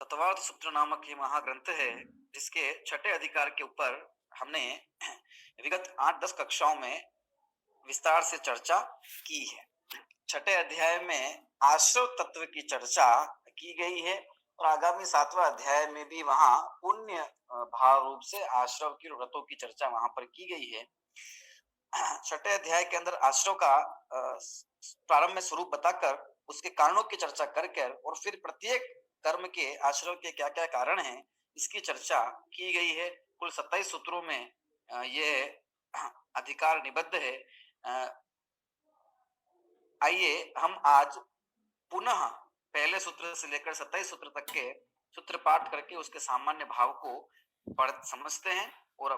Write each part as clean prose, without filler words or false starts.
तत्वार्थ सूत्र नामक ये महाग्रंथ है, जिसके छठे अधिकार के ऊपर हमने विगत 8-10 कक्षाओं में विस्तार से चर्चा की है। छठे अध्याय में आश्रव तत्व की चर्चा की गई है और आगामी 7वां अध्याय में भी वहां पुण्य भाव रूप से आश्रव की व्रतों की चर्चा वहां पर की गई है। छठे अध्याय के अंदर आश्रव का प्रारंभ में स्वरूप बताकर उसके कारणों की चर्चा करके और फिर प्रत्येक कर्म के आश्रव के क्या क्या कारण हैं इसकी चर्चा की गई है। कुल 27 सूत्रों में यह अधिकार निबद्ध है। आइए हम आज पुनः पहले सूत्र से लेकर 27 सूत्र तक के सूत्र पाठ करके उसके सामान्य भाव को पढ़ समझते हैं और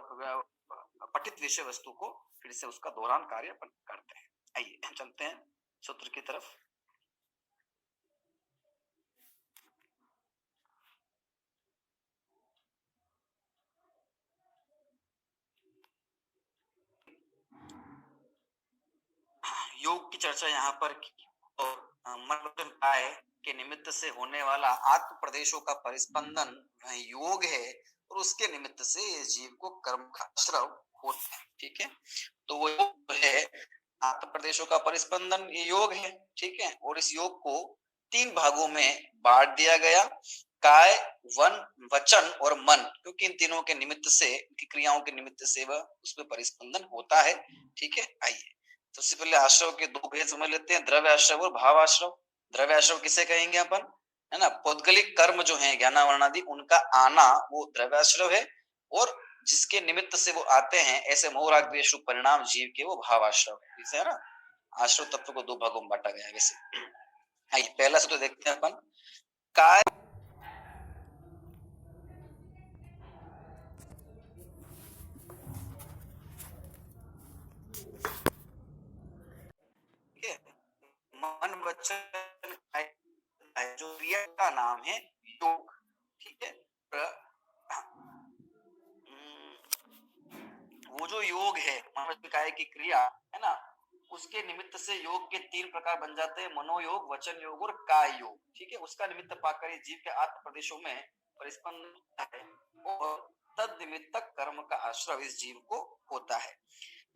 पठित विषय वस्तु को फिर से उसका दोहरान कार्य अपन करते हैं। आइए चलते हैं सूत्र की तरफ। योग की चर्चा यहाँ पर की और मन वचन काय के निमित्त से होने वाला आत्म प्रदेशों का परिस्पंदन योग है और उसके निमित्त से जीव को कर्म का आश्रव होता है। ठीक है, तो वो योग है आत्म प्रदेशों का परिस्पंदन, ये योग है। ठीक है, और इस योग को 3 भागों में बांट दिया गया, काय, वन, वचन और मन, क्योंकि इन तीनों के निमित्त से, इनकी क्रियाओं के निमित्त से वह उसमें परिस्पंदन होता है। ठीक है, आइए सबसे पहले आश्रव के 2 भेद समझ लेते हैं, द्रव्य आश्रव और भाव आश्रव। द्रव्य आश्रव किसे कहेंगे अपन, है ना, पौद्गलिक कर्म जो है ज्ञानावरणादि उनका आना वो द्रव्य आश्रव है, और जिसके निमित्त से वो आते हैं ऐसे मोह राग द्वेष रूप परिणाम जीव के वो भाव आश्रव है। जैसे है ना, आश्रव तत्व को 2 भागों में बांटा गया है। वैसे आइए पहला सूत्र देखते हैं अपन, काय मन वचन जो क्रिया का नाम है योग। ठीक है, वो जो योग है मन वचन काय की क्रिया है ना, उसके निमित्त से योग के 3 प्रकार बन जाते हैं, मनोयोग, वचन योग और काय योग। ठीक है, उसका निमित्त पाकर जीव के आत्म प्रदेशों में परिस्पंदन होता है और तद निमित्त कर्म का आश्रय इस जीव को होता है।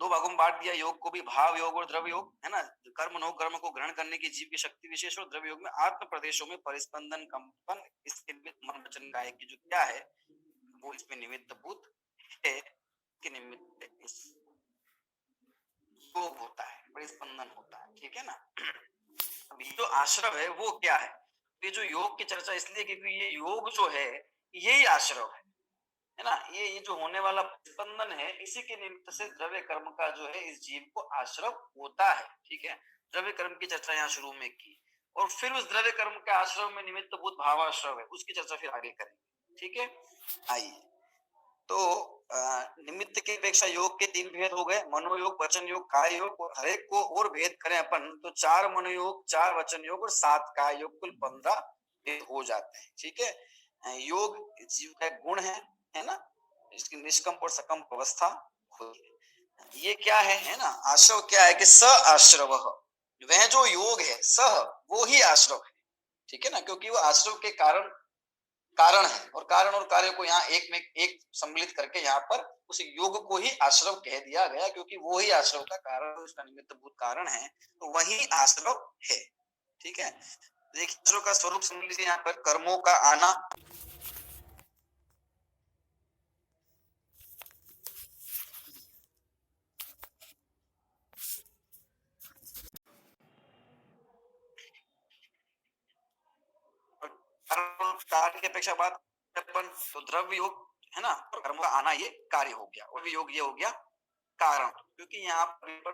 2 भागों में बांट दिया योग को भी, भाव योग और द्रव्य योग, है ना। कर्म नो कर्म को ग्रहण करने की जीव की शक्ति विशेष और द्रव्य योग में आत्म प्रदेशों में परिस्पंदन कंपन, इसके निमित्त मन वचन काय की जो क्या है वो इसमें निमित्त भूत है, के निमित्त इस योग होता है, परिस्पंदन होता है। ठीक है ना। अब ये जो आश्रव है वो क्या है, ये जो योग की चर्चा इसलिए क्योंकि ये योग जो है यही आश्रव है ना, ये जो होने वाला स्पंदन है इसी के निमित्त से द्रव्य कर्म का जो है इस जीव को आश्रव होता है। ठीक है, द्रव्य कर्म की चर्चा यहाँ शुरू में की और फिर उस द्रव्य कर्म के आश्रव में निमित्त भूत भावाश्रव है, उसकी चर्चा फिर आगे करेंगे। ठीक है, आइए तो निमित्त की अपेक्षा योग के 3 भेद हो गए, मनोयोग, वचन योग, काय योग, और हर एक को और भेद करें अपन तो 4 मनोयोग, 4 वचन योग और 7 काय योग, कुल 15 भेद हो जाते हैं। ठीक है, योग जीव का गुण है ना, इसकी निष्कंप और सकंप अवस्था होती है। ये क्या है ना, आश्रव क्या है कि स आश्रव, वह जो योग है सह वो ही आश्रव है। ठीक है ना, क्योंकि वो आश्रव के कारण है और कारण और कार्य को यहाँ एक में एक सम्मिलित करके यहाँ पर उस योग को ही आश्रव कह दिया गया, क्योंकि वो ही आश्रव का कारण, उसका निमित्त भूत कारण है, तो वही आश्रव है। ठीक है, देखिए आश्रव का स्वरूप समझ लीजिए, यहाँ पर कर्मों का आना, कार्य की अपेक्षा बात अपन तो द्रव्य योग है ना, कर्मों का आना ये कार्य हो गया और योग ये हो गया कारण, क्योंकि यहाँ पर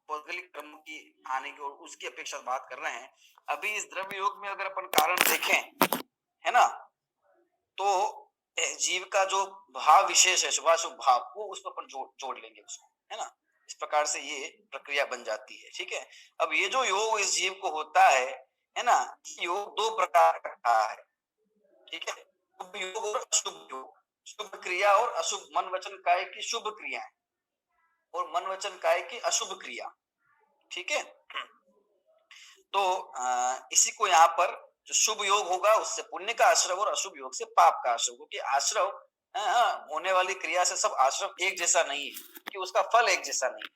पौद्गलिक कर्म की आने की और उसकी अपेक्षा बात कर रहे हैं। अभी इस द्रव्य योग में अगर अपन कारण देखें है ना, तो जीव का जो भाव विशेष है, शुभाशुभ भाव, वो उस पर अपन जोड़ लेंगे उसको, है ना। इस प्रकार से ये प्रक्रिया बन जाती है। ठीक है, अब ये जो योग इस जीव को होता है ना, योग 2 प्रकार का है। ठीक है, शुभ योग और अशुभ योग, शुभ क्रिया और अशुभ, मन वचन काय की शुभ क्रिया और मन वचन काय की अशुभ क्रिया। ठीक है, तो इसी को यहाँ पर जो शुभ योग होगा उससे पुण्य का आश्रव और अशुभ योग से पाप का आश्रव, क्योंकि आश्रव होने वाली क्रिया से सब आश्रव एक जैसा नहीं है कि उसका फल एक जैसा नहीं है,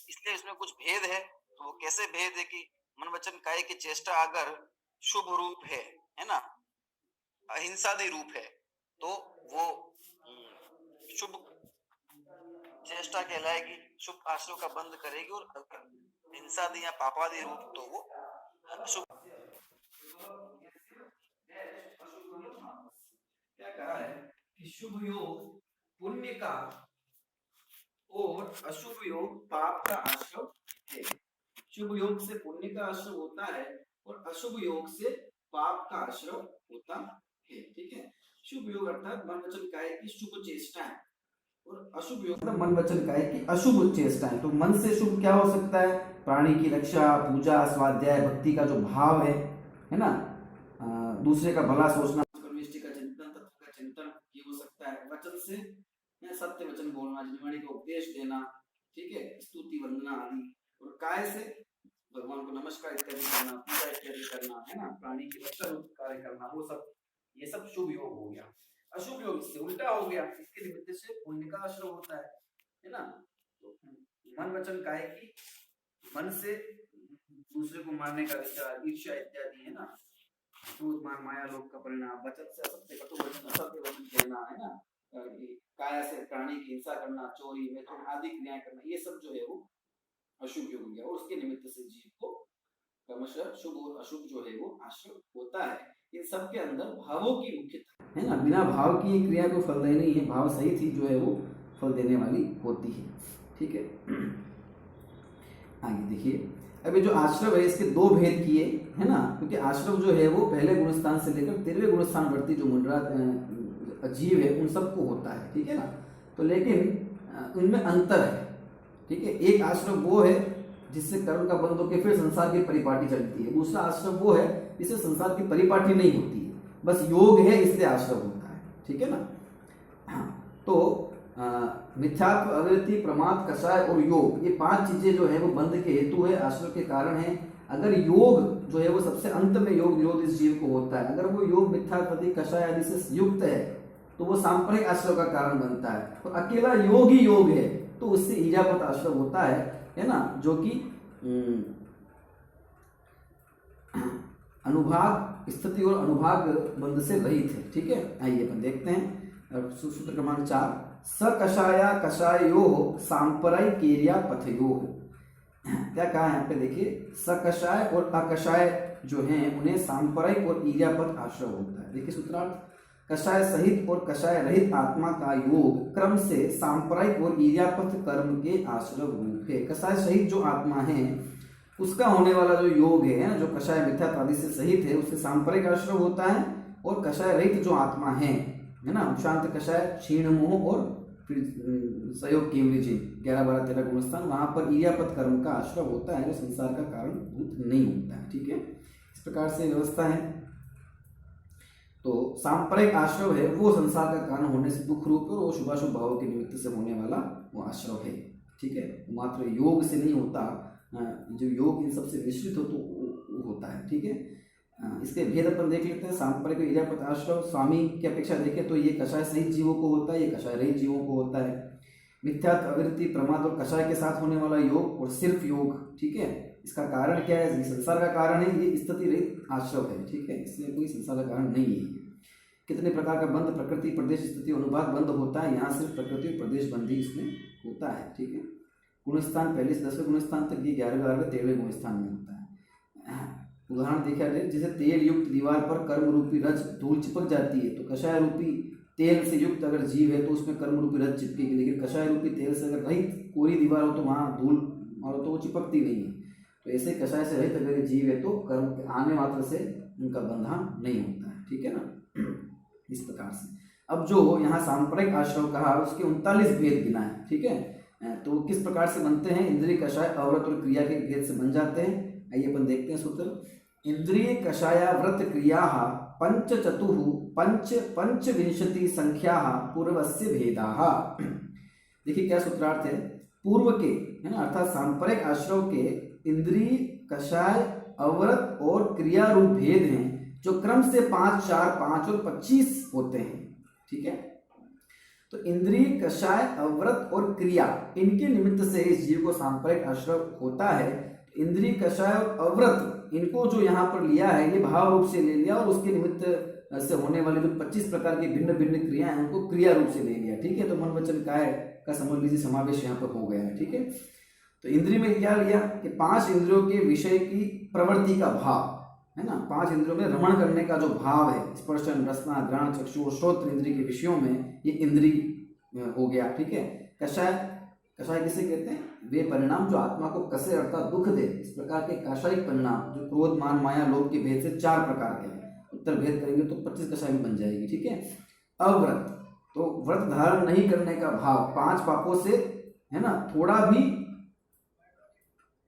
इसलिए इसमें कुछ भेद है। तो वो कैसे भेद है कि मन वचन काया की चेष्टा अगर शुभ रूप है ना, अहिंसादी रूप है, तो वो शुभ चेष्टा कहलाएगी, शुभ आश्रव का बंद करेगी, और हिंसादी या पापादी रूप तो वो अशुभ। क्या कहा है कि शुभ योग पुण्य का और अशुभ योग पाप का आश्रव है। शुभ योग से पुण्य का आश्रव होता है और अशुभ योग से पाप का आश्रव होता है। ठीक है, शुभ योग अर्थात मन वचन काया की शुभ चेष्टाएं, और अशुभ योग मन वचन काया की अशुभ चेष्टाएं। तो मन से शुभ क्या हो सकता है? प्राणी की रक्षा, पूजा, स्वाध्याय, भक्ति का जो भाव है ना, दूसरे का भला सोचना, परमेष्टि का चिंतन, तत्व का चिंतन, ये हो सकता है। वचन से सत्य वचन बोलना, जिनवाणी को उपदेश देना, ठीक है, स्तुति वंदना आदि। और काय से भगवान को नमस्कार इत्यादि करना, पूजा इत्यादि करना, है ना, प्राणी की रक्षा रूप कार्य करना, वो सब, ये सब शुभ योग हो गया। अशुभ योग से उल्टा हो गया, इसके निमित्त से पुण्य का आश्रय होता है ना। तो मन वचन काय की मन से दूसरे को मारने का विचार, ईर्ष्या इत्यादि, है ना, क्रोध, मान, माया, लोभ का परिणाम। वचन से असत्य, कटु वचन, असत्य वचन कहना, है ना, काया से प्राणी की हिंसा करना, चोरी, मैथुन आदि क्रियाएं करना, ये सब जो है वो अशुभ योग हो गया। और उसके निमित्त से जीव को क्रमशः शुभ और अशुभ जो है वो आश्रय होता है। इन सब के अंदर भावों की मुख्यता है ना, बिना भाव की क्रिया को फल देनी है, भाव सही थी जो है वो फल देने वाली होती है। ठीक है, आगे देखिए, अभी जो आश्रव है इसके दो भेद किए, है ना, क्योंकि आश्रव जो है वो पहले गुणस्थान से लेकर 13वें गुणस्थान वर्ती जो मुंडरा जीव है उन सबको होता है। ठीक है ना, तो लेकिन उनमें अंतर है। ठीक है, एक आश्रव वो है जिससे कर्म का बंध होकर फिर संसार की परिपाटी चलती है, दूसरा आश्रव वो है जिससे संसार की परिपाटी नहीं होती है, बस योग है इसलिए आश्रव होता है। ठीक है ना, हाँ, तो मिथ्यात्व, अवृत्ति, प्रमाद, कषाय और योग, ये 5 चीजें जो है वो बंध के हेतु है, आश्रव के कारण है। अगर योग जो है वो सबसे अंत में योग निरोध इस जीव को होता है, अगर वो योग मिथ्यात्व, कषाय आदि से युक्त है तो वो सांप्रदायिक आश्रव का कारण बनता है। और अकेला योग ही योग है तो उससे ईजापत आश्रव होता है ना, जो कि अनुभाग स्थिति और अनुभाग बंध से रहित है। ठीक है, आइए अपन देखते हैं सूत्र क्रमांक 4, स कषाया कषायो सांप्रदायिक पथयो। क्या कहा है यहाँ पे देखिए, स कषाय और अकषाय जो हैं उन्हें सांप्रदायिक और ईजापत आश्रय होता है। देखिए सूत्रार्थ, कषाय सहित और कषाय रहित आत्मा का योग क्रम से सांप्रदायिक और ईर्यापथ कर्म के आश्रय रूप है। कषाय सहित जो आत्मा है उसका होने वाला जो योग है, जो कषाय मिथ्या आदि से सहित है, उससे सांप्रदायिक आश्रय होता है। और कषाय रहित जो आत्मा है ना, शांत कषाय, क्षीण मोह और फिर सहयोग केवली जी 11, 12, 13 गुणस्थान, वहां पर ईर्यापथ कर्म का आश्रय होता है, जो संसार का कारण भूत नहीं होता है। ठीक है, इस प्रकार से व्यवस्था है। तो सांप्रदायिक आश्रव है वो संसार का कारण होने से दुख रूप और वो शुभाशुभ भाव के निमित्त से होने वाला वो आश्रव है। ठीक है, मात्र योग से नहीं होता, जो योग इन सबसे मिश्रित हो तो होता है। ठीक है, इसके भेद अपन देख लेते हैं। सांप्रदायिक ईर्यापथ आश्रव स्वामी की अपेक्षा देखें तो ये कषाय सहित जीवों को होता है, ये कषाय रहित जीवों को होता है। मिथ्यात्व, अवृत्ति, प्रमाद और कषाय के साथ होने वाला योग और सिर्फ योग। ठीक है, इसका कारण क्या है? संसार का कारण है, ये स्थिति रहित आश्रव है। ठीक है, इसलिए कोई संसार का कारण नहीं है। कितने प्रकार का बंध, प्रकृति, प्रदेश, स्थिति, अनुभाग बंध होता है, यहाँ सिर्फ प्रकृति और प्रदेश बंध ही इसमें होता है। ठीक है, गुणस्थान पहले से 10वें गुणस्थान तक, ये 11वें, 12वें, 13वें गुणस्थान में होता है। उदाहरण देखा जाए, जैसे तेल युक्त दीवार पर कर्म रूपी रज धूल चिपक जाती है, तो कषाय रूपी तेल से युक्त अगर जीव है तो उसमें कर्म रूपी रज चिपकेगी, लेकिन कषाय रूपी तेल से अगर रहित कोरी दीवार हो तो वहाँ धूल मारो तो वो चिपकती नहीं है। तो ऐसे कषाय से रहित अगर जीव है तो कर्म आने मात्र से उनका बंधन नहीं होता है। ठीक है ना, इस प्रकार से। अब जो यहाँ सांप्रदायिक आश्रव कहा उसके 39 भेद गिनाए। ठीक है, तो किस प्रकार से बनते हैं? इंद्रिय, कषाय, अव्रत और क्रिया के भेद से बन जाते हैं। आइए अपन देखते हैं सूत्र। इंद्रिय, कषाया, व्रत, क्रिया पंच चतुः पंचविंशति संख्या पूर्वस्य भेदाः। देखिए क्या सूत्रार्थ है, पूर्व के, है ना, अर्थात सांप्रदायिक आश्रव के इंद्रिय, कषाय, अव्रत और क्रिया रूप भेद हैं जो क्रम से 5, 4, 5 और 25 होते हैं। ठीक है, तो इंद्रिय, कषाय, अव्रत और क्रिया, इनके निमित्त से इस जीव को सांप्रदायिक आश्रव होता है। इंद्रिय, कषाय और अव्रत, इनको जो यहाँ पर लिया है ये भाव रूप से ले लिया, और उसके निमित्त से होने वाले जो 25 प्रकार की भिन्न भिन्न क्रियाएं हैं उनको क्रिया रूप से ले लिया। ठीक है, तो मन वचन काय का समझ लीजिए समावेश यहाँ पर हो गया है। ठीक है, तो इंद्रिय में क्या लिया कि 5 इंद्रियों के विषय की प्रवृत्ति का भाव है ना, 5 इंद्रियों में रमण करने का जो भाव है, स्पर्शन, रसना, घ्राण, चक्षु और श्रोत्र इंद्रिय के विषयों में ये इंद्रिय हो गया। ठीक है, कषाय, कषाय किसे कहते हैं? वे परिणाम जो आत्मा को कसे अर्थात दुख दे, इस प्रकार के कषायिक परिणाम जो क्रोध, मान, माया, लोभ के भेद से 4 प्रकार के हैं। उत्तर भेद करेंगे तो 25 कषाय भी बन जाएगी। ठीक है, अव्रत, तो व्रत धारण नहीं करने का भाव, 5 पापों से है ना थोड़ा भी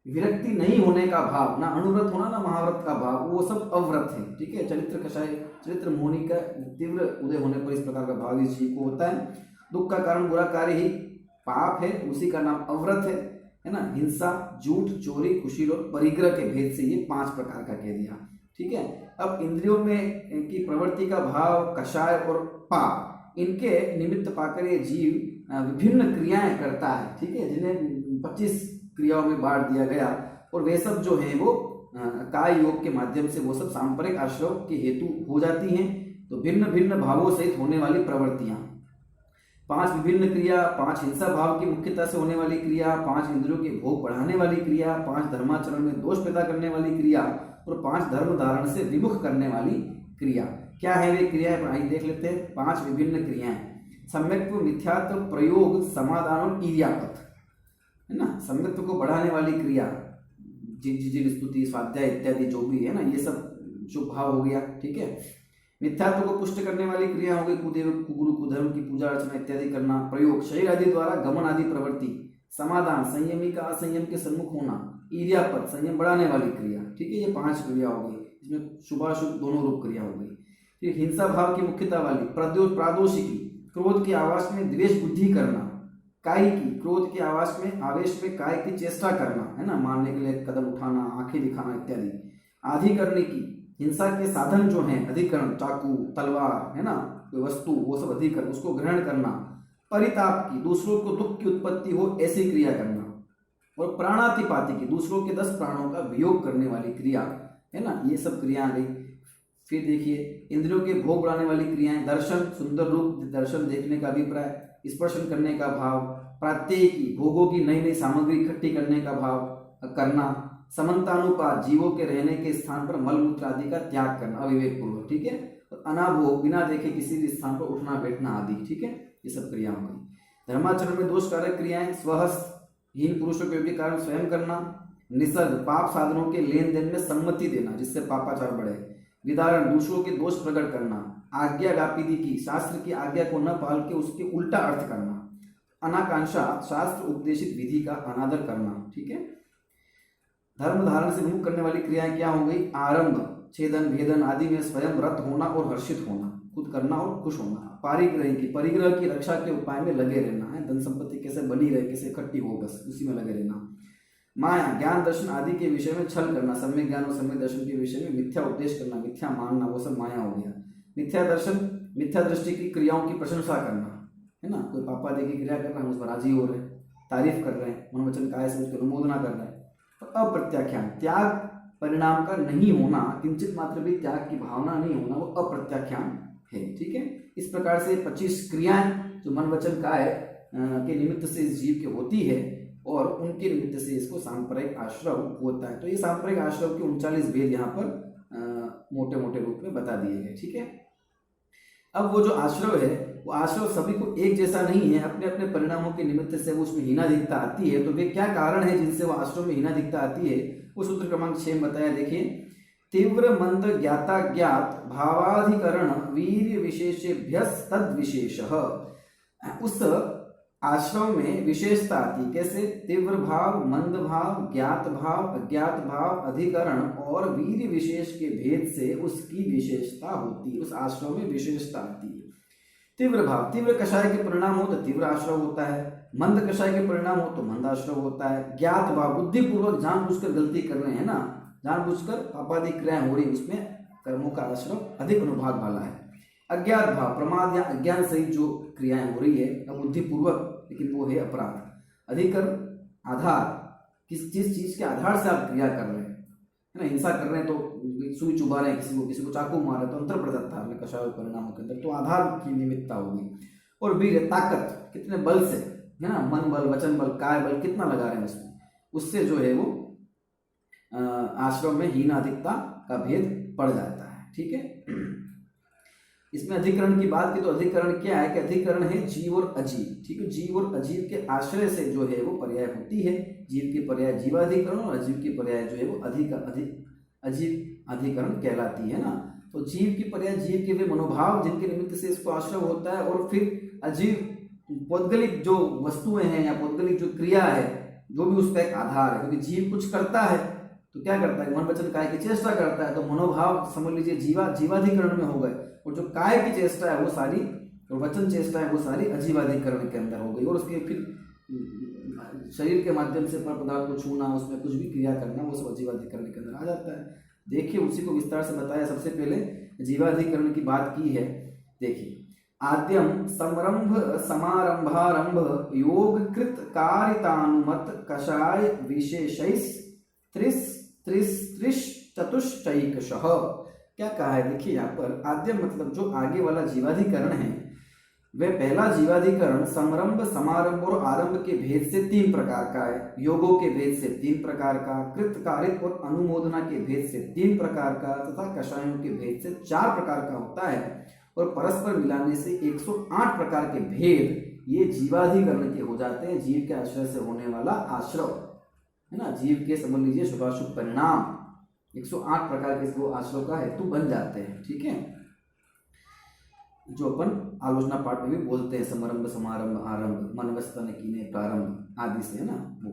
विरक्ति नहीं होने का भाव, ना अनुव्रत होना ना महाव्रत का भाव, वो सब अव्रत है। ठीक है, चरित्र कषाय, चरित्र मोहनी का तीव्र उदय होने पर इस प्रकार का भाव इस जीव को होता है। दुख का कारण बुरा कार्य ही पाप है, उसी का नाम अव्रत है ना। हिंसा, झूठ, चोरी, कुशील और परिग्रह के भेद से ये 5 प्रकार का कह दिया। ठीक है, अब इंद्रियों में की प्रवृत्ति का भाव, कषाय और पाप, इनके निमित्त पाकर ये जीव विभिन्न क्रियाएं करता है। ठीक है, जिन्हें 25 क्रियाओं में बांट दिया गया, और वे सब जो है वो काय योग के माध्यम से वो सब सांप्रदायिक आश्रव के हेतु हो जाती हैं। तो भिन्न भिन्न भावों सहित होने वाली प्रवृत्तियां, 5 विभिन्न क्रिया, 5 हिंसा भाव की मुख्यता से होने वाली क्रिया, 5 इंद्रियों के भोग बढ़ाने वाली क्रिया, 5 धर्माचरण में दोष पैदा करने वाली क्रिया, और 5 धर्म धारण से विमुख करने वाली क्रिया। क्या है वे क्रियाएं? आइए देख लेते हैं। 5 विभिन्न क्रियाएं, सम्यक्त्व, मिथ्यात्व, प्रयोग, समाधान और ईर्यापथ, है ना। सम्यक्त्व को बढ़ाने वाली क्रिया, जिन स्तुति, स्वाध्याय इत्यादि जो भी है ना, ये सब शुभ भाव हो गया। ठीक है, मिथ्यात्व को पुष्ट करने वाली क्रिया हो गई, कुदेव, कुगुरु, कुधर्म की पूजा अर्चना इत्यादि करना। प्रयोग, शरीर आदि द्वारा गमन आदि प्रवृत्ति। समाधान, संयमी का असंयम के सम्मुख होना। ईर्यापथ, संयम बढ़ाने वाली क्रिया। ठीक है, ये 5 क्रिया हो गई, इसमें शुभाशुभ दोनों रूप क्रिया हो गई। फिर हिंसा भाव की मुख्यता वाली, प्रादोषिकी, क्रोध के आवास में द्वेष बुद्धि करना। काय की, क्रोध के आवास में आवेश में काय की चेष्टा करना, है ना, मारने के लिए कदम उठाना, आंखें दिखाना इत्यादि। आधिकरणी की, हिंसा के साधन जो हैं, अधिकरण, चाकू, तलवार, है ना, कोई वस्तु, वो सब अधिकरण, उसको ग्रहण करना। परिताप की, दूसरों को दुख की उत्पत्ति हो ऐसी क्रिया करना। और प्राणातिपाती की, दूसरों के 10 प्राणों का वियोग करने वाली क्रिया, है ना, ये सब क्रिया आ गई। फिर देखिए, इंद्रियों के भोग बढ़ाने वाली क्रियाएं, दर्शन, सुंदर रूप दर्शन देखने का अभिप्राय, स्पर्शन करने का भाव। प्रात्यय की, भोगों की नई नई सामग्री इकट्ठी करने का भाव करना। समन्तानुपात, जीवों के रहने के स्थान पर मलमूत्र आदि का त्याग करना अविवेक पूर्वक। ठीक है, और अनाभोग, बिना देखे किसी भी स्थान पर उठना बैठना आदि। ठीक है, ये सब क्रिया हो गई। धर्माचरण में दोष कारक क्रियाएं, स्वहस्त, हीन पुरुषों के योग्य कार्य स्वयं करना। निसर्ग, पाप साधनों के लेन देन में सम्मति देना जिससे पापाचार बढ़े। विदारण, दूसरों के दोष प्रकट करना। आज्ञा व्यापिदी की, शास्त्र की आज्ञा को न पाल के उसके उल्टा अर्थ करना। अनाकांक्षा, शास्त्र उपदेशित विधि का अनादर करना। ठीक है, धर्म धारण से विमुख करने वाली क्रियाएं क्या हो गई? आरंभ, छेदन, भेदन आदि में स्वयं रत होना और हर्षित होना, खुद करना और खुश होना। परिग्रह की, परिग्रह की रक्षा के उपाय में लगे रहना है, धन संपत्ति कैसे बनी रहे, कैसे इकट्ठी हो, बस उसी में लगे रहना। माया, ज्ञान दर्शन आदि के विषय में छल करना, सम्यक ज्ञान और सम्यक दर्शन के विषय में मिथ्या उपदेश करना, मिथ्या मानना, वो सब माया हो गया। मिथ्या दर्शन, मिथ्या दृष्टि की क्रियाओं की प्रशंसा करना, है ना, कोई पापा देखी क्रिया कर रहा है, हम उस पर राजी हो रहे हैं, तारीफ कर रहे हैं, मन वचन काय से उसकी अनुमोदना कर रहे हैं। तो अप्रत्याख्यान, त्याग परिणाम का नहीं होना, किंचित मात्र भी त्याग की भावना नहीं होना, वो अप्रत्याख्यान है। ठीक है, इस प्रकार से 25 क्रियाएं जो मन वचन काय के निमित्त से इस जीव की होती है, और उनके निमित्त से इसको सांप्रदायिक आश्रव होता है। तो ये सांप्रदायिक आश्रव के 39 भेद यहाँ पर मोटे मोटे रूप में बता दिए गए। ठीक है, अब वो जो आश्रव है, वो आश्रव सभी को एक जैसा नहीं है, अपने अपने परिणामों के निमित्त से वो उसमें हीनाधिकता आती है। तो वे क्या कारण है जिनसे वो आश्रव में हीनाधिकता आती है, वो सूत्र क्रमांक 6 में बताया। देखिए, तीव्र मंद ज्ञाता ज्ञात भावाधिकरण वीर्य विशेषेभ्यस तद विशेषः, उस आश्रव में विशेषता आती। कैसे? तीव्र भाव, मंद भाव, ज्ञात भाव, अज्ञात भाव, अधिकरण और वीर्य विशेष के भेद से उसकी विशेषता होती है, उस आश्रव में विशेषता आती है। तीव्र भाव, तीव्र कषाय के परिणाम हो तो तीव्र आश्रव होता है, मंद कषाय के परिणाम हो तो मंद आश्रव होता है। ज्ञात भाव, बुद्धिपूर्वक जानबूझकर गलती कर रहे हैं ना, जानबूझकर पापादि क्रियाएं हो रही, उसमें कर्मों का आश्रव अधिक अनुभाग वाला है। अज्ञात भाव, प्रमाद या अज्ञान सहित जो क्रियाएं हो रही है बुद्धिपूर्वक, लेकिन वो है अपराध। अधिकरण आधार, किस जिस चीज के आधार से आप क्रिया कर रहे हैं, है ना, हिंसा कर रहे हैं तो सुई चुभा रहे हैं किसी को चाकू मार रहे हैं तो अंतर प्रदत्ता हमने कषाय परिणामों के अंदर, तो आधार की निमित्ता होगी। और वीर, ताकत, कितने बल से, है ना, मन बल, वचन बल, काय बल कितना लगा रहे हैं उसमें, उससे जो है वो आश्रम में हीन अधिकता का भेद पड़ जाता है। ठीक है, इसमें अधिकरण की बात की तो अधिकरण क्या है कि अधिकरण है जीव और अजीव। ठीक है, जीव और अजीव के आश्रय से जो है वो पर्याय होती है। जीव की पर्याय जीवाधिकरण और अजीव की पर्याय जो है वो अजीव अधिकरण कहलाती है ना। तो जीव की पर्याय जीव के वे मनोभाव जिनके निमित्त से इसको आश्रय होता है, और फिर अजीव पौद्गलिक जो वस्तुएं हैं या पौद्गलिक जो क्रिया है जो भी उसका एक आधार है, क्योंकि जीव कुछ करता है तो क्या करता है, मन वचन काय की चेष्टा करता है, तो मनोभाव समझ लीजिए जीवाधिकरण में हो गए, और जो काय की चेष्टा है वो सारी, और वचन चेष्टा है वो सारी अजीवाधिकरण के अंदर हो गई। और उसके फिर शरीर के माध्यम से पर पदार्थ को छूना, उसमें कुछ भी क्रिया करना, वो सब अजीवाधिकरण के अंदर आ जाता है। देखिए उसी को विस्तार से बताया। सबसे पहले जीवाधिकरण की बात की है। देखिए, आद्यम समरंभ समारंभारंभ योग कृत कारितानुमत कषाय विशेषैस त्रिश चतुष्टैकशः। क्या कहा है, देखिए यहाँ पर आद्यम मतलब जो आगे वाला जीवाधिकरण है, वह पहला जीवाधिकरण समरंभ समारंभ और आरंभ के भेद से 3 प्रकार का है, योगों के भेद से 3 प्रकार का, कृत कारित और अनुमोदना के भेद से 3 प्रकार का, तथा कषायों के भेद से 4 प्रकार का होता है, और परस्पर मिलाने से 108 प्रकार के भेद ये जीवाधिकरण के हो जाते हैं। जीव के आश्रय से होने वाला आश्रव, है ना, जीव के समझ लीजिए शुभाशुभ परिणाम 108 प्रकार के वो आश्रव का हेतु बन जाते हैं। ठीक है, जो अपन आलोचना पाठ में भी बोलते हैं, समारंभ समारंभ आरंभ, मनवस्तन कीने प्रारंभ आदि से, है ना। वो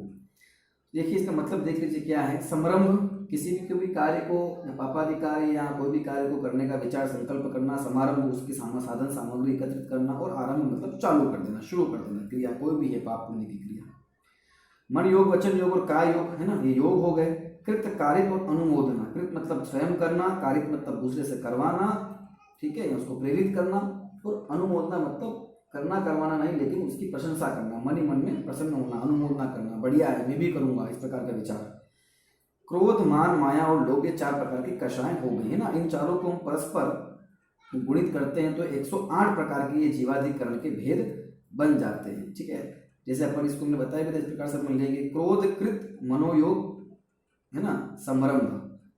देखिए इसका मतलब देख लीजिए क्या है। समारंभ किसी भी कार्य को, पापादि कार्य या कोई भी कार्य को करने का विचार संकल्प करना, समारंभ उसकी साधन सामग्री एकत्रित करना, और आरंभ मतलब चालू कर देना, शुरू कर देना क्रिया, कोई भी है पाप पुण्य की क्रिया। मन योग, वचन योग और काय योग, है ना, ये योग हो गए। कृत कारित और अनुमोदना, कृत मतलब स्वयं करना, कारित मतलब दूसरे से करवाना, ठीक है, उसको प्रेरित करना, और अनुमोदना मतलब करना करवाना नहीं लेकिन उसकी प्रशंसा करना, मन ही मन में प्रसन्न होना, अनुमोदना करना, बढ़िया है मैं भी करूंगा, इस प्रकार का विचार। क्रोध, मान, माया और लोभ, ये 4 प्रकार की कषाएं हो गई, है ना। इन चारों को हम परस्पर गुणित करते हैं तो 108 प्रकार के ये जीवाधिकरण के भेद बन जाते हैं। ठीक है, जैसे अपन इसको हमने बताया भी, इस प्रकार से अपन लेंगे। क्रोधकृत मनोयोग, है ना, संभ्रम,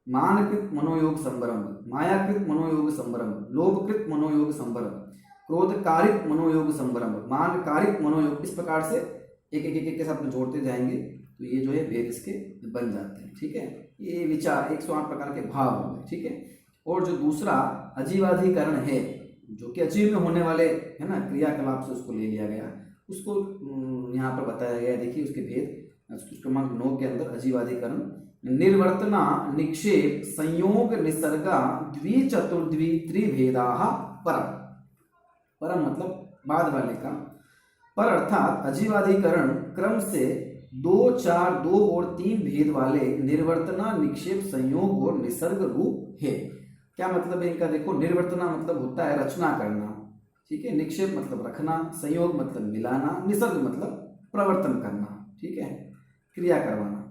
मानकृत मनोयोग संभ्रम, मायाकृत मनोयोग संभ्रम, लोभकृत मनोयोग संभ्रम, क्रोधकारित मनोयोग संभ्रम, मानकारित मनोयोग, इस प्रकार से एक एक के साथ में जोड़ते जाएंगे तो ये जो है भेद इसके बन जाते हैं। ठीक है, ये विचार 108 प्रकार के भाव हो गए। ठीक है, और जो दूसरा अजीवाधिकरण है जो कि अजीव में होने वाले, है ना, क्रियाकलाप से उसको ले लिया गया, उसको यहाँ पर बताया गया। देखिए उसके भेद क्रमांक 9 के अंदर अजीवाधिकरण, निर्वर्तना निक्षेप संयोग निसर्गा द्विचतुर्द्वि त्रिभेदा परम। परम मतलब बाद वाले का, पर अर्थात अजीवाधिकरण क्रम से 2, 4, 2 और 3 भेद वाले निर्वर्तना, निक्षेप, संयोग और निसर्ग रूप है। क्या मतलब है इनका, देखो, निर्वर्तना मतलब होता है रचना करना, ठीक है, निक्षेप मतलब रखना, संयोग मतलब मिलाना, निसर्ग मतलब प्रवर्तन करना, ठीक है, क्रिया करवाना।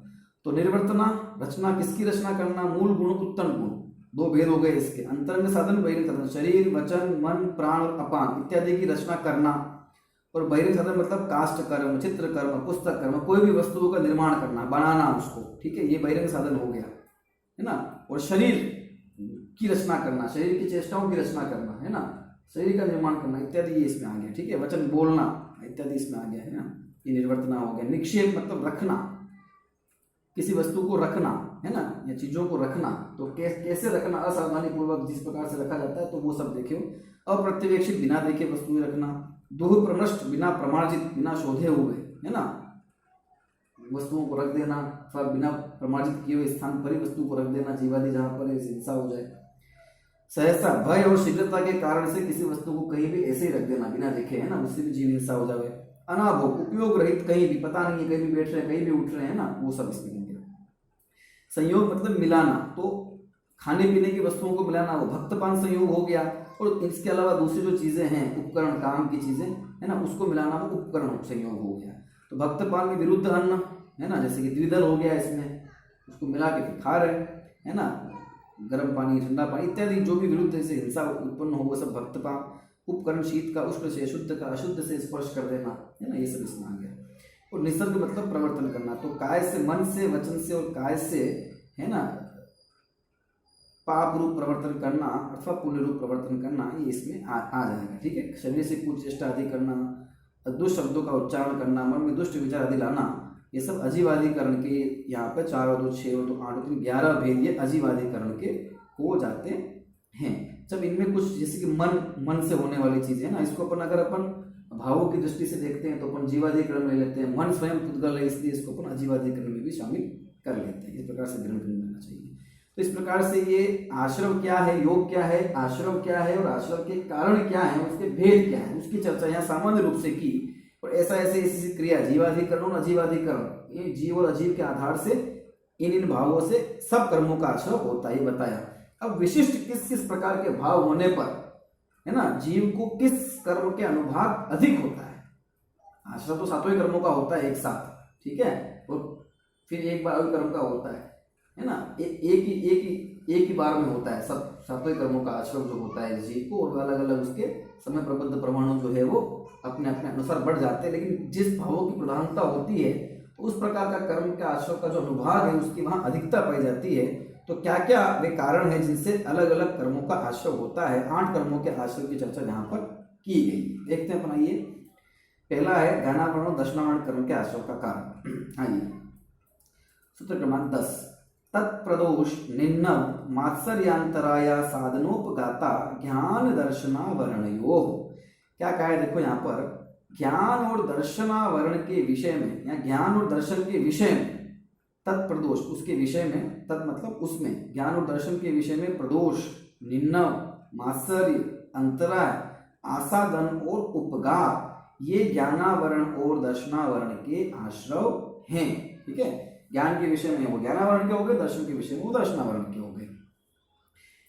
तो निर्वर्तना रचना, किसकी रचना करना, मूल गुण उत्तम गुण, 2 भेद हो गए इसके। अंतरंग साधन, बहिरंग साधन, शरीर, वचन, मन, प्राण और अपान इत्यादि की रचना करना। और बहिरंग साधन मतलब काष्ठ कर्म, चित्र कर्म, पुस्तक कर्म, कोई भी वस्तुओं का निर्माण करना, बनाना उसको, ठीक है, ये बहिरंग साधन हो गया, है ना। और शरीर की रचना करना, शरीर की चेष्टाओं की रचना करना, है ना, शरीर का निर्माण करना इत्यादि ये इसमें आ गया। ठीक है, वचन बोलना इत्यादि इसमें आ गया, है ना, ये निर्वर्तना हो गया। निक्षेप मतलब रखना, किसी वस्तु को रखना, है ना, या चीजों को रखना, तो कैसे रखना, असावधानी पूर्वक जिस प्रकार से रखा जाता है, तो वो सब देखियो। अप्रत्यवेक्षित, बिना देखे वस्तुएं रखना। दुह प्रनष्ट, बिना प्रमार्जित, बिना शोधे हुए, है ना, वस्तुओं को रख देना, अथवा बिना प्रमार्जित किए हुए स्थान पर ही वस्तु को रख देना, जीवादि जहां पर हिंसा हो जाए। सहसा, भय और शीघ्रता के कारण से किसी वस्तु को कहीं भी ऐसे ही रख देना बिना देखे, है ना, उससे भी जीव हिंसा हो जाए। अनाभोग, उपयोग रहित, कहीं भी पता नहीं है, कहीं भी बैठ रहे हैं, कहीं भी उठ रहे हैं ना, वो सब इसमें। संयोग मतलब मिलाना, तो खाने पीने की वस्तुओं को मिलाना वो भक्तपान संयोग हो गया। और इसके अलावा दूसरी जो चीजें हैं उपकरण, काम की चीजें है ना, उसको मिलाना वो उपकरण संयोग हो गया। तो भक्तपान में विरुद्ध अन्न है ना, जैसे कि द्विदल हो गया, इसमें उसको मिला के फिर खा रहे है ना, गर्म पानी, ठंडा पानी इत्यादि जो भी विरुद्ध से हिंसा उत्पन्न हो वो सब भक्तपान। उपकरण शीत का उष्ण से, अशुद्ध का अशुद्ध से स्पर्श कर देना है ना, ये सब इसमें आ गया। और निसर्ग मतलब प्रवर्तन करना, तो काय से, मन से, वचन से और काय से है ना पाप रूप प्रवर्तन करना अथवा पुण्य रूप प्रवर्तन करना, ये इसमें आ जाएगा। ठीक है, शरीर से कुछ चेष्टा आदि करना, दुष्ट शब्दों का उच्चारण करना, मन में दुष्ट विचार आदि लाना, ये सब अजीवादीकरण के यहाँ पे 4 और 2 6 और 2 8 और 3 11 भेद ये अजीवादीकरण के हो जाते हैं। जब इनमें कुछ जैसे कि मन से होने वाली चीजें है ना, इसको अपन अगर अपन भावों की दृष्टि से देखते हैं तो अपन जीवादीकरण में लेते हैं। मन स्वयं पुद्गल है, इसलिए इसको अपन अजीवादीकरण में भी शामिल कर लेते हैं। इस प्रकार से ग्रहण करना चाहिए। तो इस प्रकार से ये आश्रम क्या है, योग क्या है, आश्रम क्या है और आश्रम के कारण क्या है, उसके भेद क्या है, उसकी चर्चा यहाँ सामान्य रूप से की। और ऐसी क्रिया जीवाधिकरण और अजीवाधिकरण, ये जीव और अजीव के आधार से इन भावों से सब कर्मों का आश्रय होता ही बताया। अब विशिष्ट किस किस प्रकार के भाव होने पर है ना जीव को किस कर्म के अनुभाग अधिक होता है। आश्रय तो 7वें कर्मों का होता है एक साथ, ठीक है, और फिर एक बार कर्म का होता है ना, एक ही बार में होता है सब 7वें कर्मों का आश्रय जो होता है जीव को, और अलग अलग उसके समय प्रबद्ध प्रमाणों जो है वो अपने अपने अनुसार बढ़ जाते हैं। लेकिन जिस भावों की प्रधानता होती है तो उस प्रकार का कर्म के आश्रय का जो अनुभाग है उसकी वहां अधिकता पाई जाती है। तो क्या क्या वे कारण है जिनसे अलग अलग कर्मों का आश्रय होता है। 8 कर्मों के आश्रय की चर्चा यहाँ पर की गई। देखते हैं अपन, आइए। पहला है ज्ञानावरण दर्शनावरण कर्म के आश्रय का कारण। आइए, सूत्र क्रमांक 10, तत्प्रदोष निन्नव मात्सर्यांतराया साधनोपगाता ज्ञान दर्शनावरणयो। क्या कहा है, देखो यहाँ पर ज्ञान और दर्शनावरण के विषय में, या ज्ञान और दर्शन के विषय में, तत्प्रदोष उसके विषय में, तत् मतलब उसमें, ज्ञान और दर्शन के विषय में प्रदोष, निन्नव, मात्सर्य, अंतराय, आसादन और उपगात ये ज्ञानावरण और दर्शनावरण के आश्रय हैं। ठीक है, ज्ञान के विषय में वो ज्ञानावरण के हो गए, दर्शन के विषय में वो दर्शनावरण के हो गए।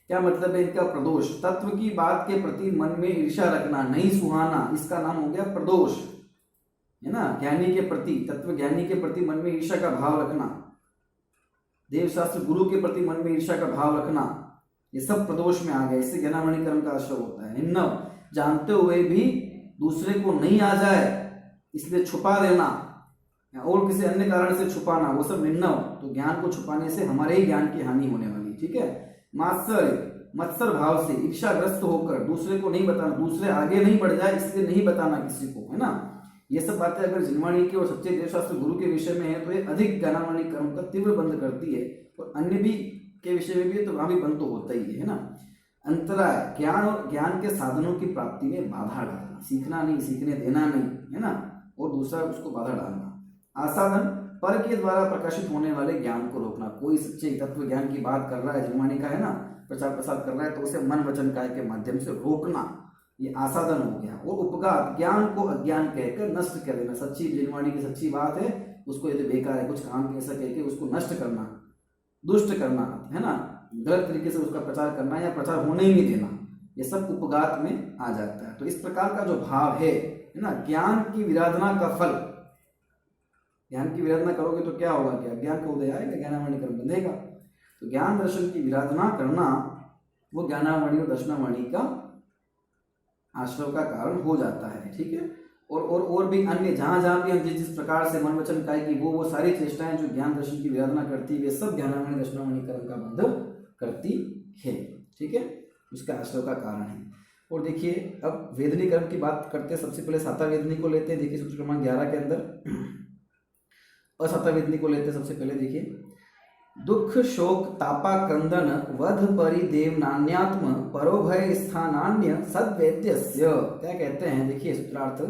क्या मतलब है इनका? प्रदोष, तत्व की बात के प्रति मन में ईर्ष्या रखना, नहीं सुहाना, इसका नाम हो गया प्रदोष, है ना। ज्ञानी के प्रति, तत्व ज्ञानी के प्रति मन में ईर्ष्या का भाव रखना, देवशास्त्र गुरु के प्रति मन में ईर्ष्या का भाव रखना, ये सब प्रदोष में आ गया। इससे ज्ञानावरण कर्म का आश्रय होता है। निन्नव, जानते हुए भी दूसरे को नहीं आ जाए इसलिए छुपा देना, और किसी अन्य कारण से छुपाना, वो सब निन्नव। तो ज्ञान को छुपाने से हमारे ही ज्ञान की हानि होने वाली। ठीक है। मात्सर्य, मत्सर भाव से ईर्ष्याग्रस्त होकर दूसरे को नहीं बताना, दूसरे आगे नहीं बढ़ जाए इसलिए नहीं बताना किसी को, है ना। ये सब बातें अगर जिनवाणी के और सच्चे देवशास्त्र गुरु के विषय में है तो ये अधिक ज्ञानावरणी कर्म का तीव्र बंध करती है, और अन्य भी के विषय में भी तो वहां भी बंद तो होता ही है ना। अंतराय, ज्ञान और ज्ञान के साधनों की प्राप्ति में बाधा डालना, सीखना नहीं, सीखने देना नहीं, है ना, और दूसरा उसको बाधा डालना। आसाधन, पर के द्वारा प्रकाशित होने वाले ज्ञान को रोकना। कोई सच्चे तत्व ज्ञान की बात कर रहा है, जिनवाणी का है ना, प्रचार प्रसार कर रहा है, तो उसे मन वचन काय के माध्यम से रोकना, ये आसाधन हो गया। और उपगात, ज्ञान को अज्ञान कहकर नष्ट कर देना। सच्ची जिनवाणी की सच्ची बात है उसको यदि बेकार है, कुछ काम कैसा कहकर उसको नष्ट करना, दुष्ट करना, है ना, गलत तरीके से उसका प्रचार करना या प्रचार होने ही नहीं देना, ये सब उपगात में आ जाता है। तो इस प्रकार का जो भाव है ना, ज्ञान की विराधना का फल, ज्ञान की विराधना करोगे तो क्या होगा? क्या ज्ञान का उदय आएगा, ज्ञानावरणी कर्म बंधेगा। तो ज्ञान दर्शन की विराधना करना वो ज्ञानावरणी और दर्शनावरणी का आश्रय का कारण हो जाता है। ठीक है। और भी अन्य जहां जहां भी हम जिस प्रकार से मन वचन काय की वो सारी चेष्टाएं जो ज्ञान दर्शन की विराधना करती है, वे सब ज्ञानावरणी दर्शनावरणी कर्म का बंधन करती है। ठीक है, उसका आश्रय का कारण है। और देखिए, अब वेदनी कर्म की बात करते हैं। सबसे पहले साता वेदनी को लेते हैं। देखिए सूत्र क्रमांक 11 के अंदर असाता वेदनी को लेते हैं। सबसे पहले देखिए, दुख शोक तापा क्रंदन वध परिदेव नान्यात्म परोभय स्थानान्य सद्वेद्यस्य। क्या कहते हैं? देखिए सूत्रार्थ,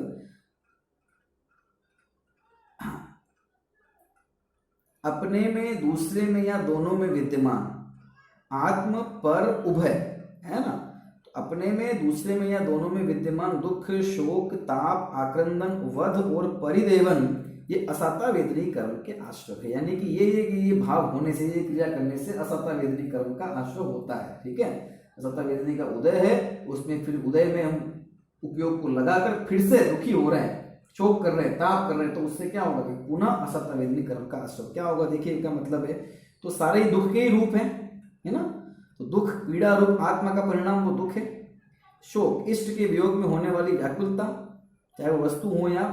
अपने में, दूसरे में या दोनों में विद्यमान, आत्म पर उभय, है ना। तो अपने में, दूसरे में या दोनों में विद्यमान दुख शोक ताप आक्रंदन वध और परिदेवन, ये असाता वेदनी कर्म के आश्रय है, यानी कि ये भाव होने से, ये क्रिया करने से असाता वेदनी कर्म का आश्रय होता है। ठीक है, असाता वेदनी का उदय है, उसमें फिर उदय में हम उपयोग को लगाकर फिर से दुखी हो रहे हैं, शोक कर रहे हैं, ताप कर रहे हैं, तो उससे क्या होगा कि पुनः असाता वेदनी कर्म का आश्रय क्या होगा। देखिए इनका मतलब है, तो सारे ही दुख के ही रूप हैं, है ना। तो दुख पीड़ा रूप आत्मा का परिणाम वो दुख है। शोक इष्ट के वियोग में होने वाली व्याकुलता, चाहे वो वस्तु हो या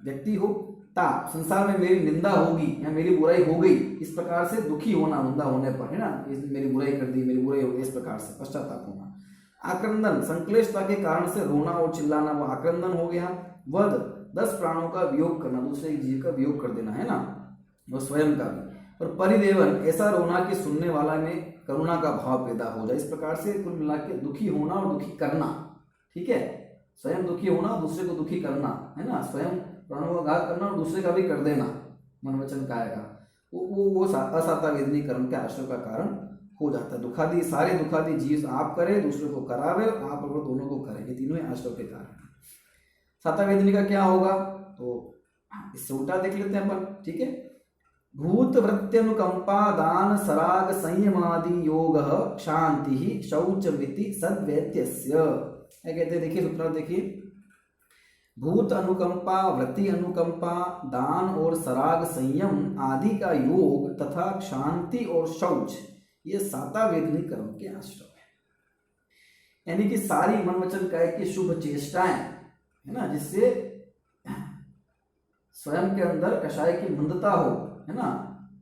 व्यक्ति हो। ताप संसार में मेरी निंदा होगी या मेरी बुराई हो गई, इस प्रकार से दुखी होना निंदा होने पर, है ना, इसने मेरी बुराई कर दी, मेरी बुराई हो गई, इस प्रकार से पश्चाताप होना। आक्रंदन संक्लेशता के कारण से रोना और चिल्लाना, वो आक्रंदन हो गया। वध 10 प्राणों का वियोग करना, दूसरे जीव का वियोग कर देना, है ना, वो स्वयं का भी। और परिदेवन ऐसा रोना कि सुनने वाला में करुणा का भाव पैदा हो जाए, इस प्रकार से कुल मिला के दुखी होना और दुखी करना। ठीक है, स्वयं दुखी होना और दूसरे को दुखी करना, है ना, स्वयं प्राणों का घात करना और दूसरे का भी कर देना, मन वचन काया का, वो असाता वेदनी कर्म के आश्रय का कारण हो जाता है। दुखादि सारे दुखादि जीव आप करें, दूसरे को करावे, आप और दोनों को करें, ये तीनों ही आश्रय के कारण। साता वेदनी का क्या होगा, तो इससे उल्टा देख लेते हैं अपन। ठीक है, भूत वृत्त्यनुकंपा दान सराग संयमादि योग शांति शौच मिति सद्वैत्यस्य। क्या कहते हैं, देखिए सूत्र देखिए, भूत अनुकंपा, वृत्ति अनुकंपा, दान और सराग संयम आदि का योग तथा शांति और शौच, ये साता वेदनी कर्म के आश्रय है। यानी कि सारी मन वचन काया की शुभ चेष्टाएं, है ना, जिससे स्वयं के अंदर कषाय की मंदता हो, है ना,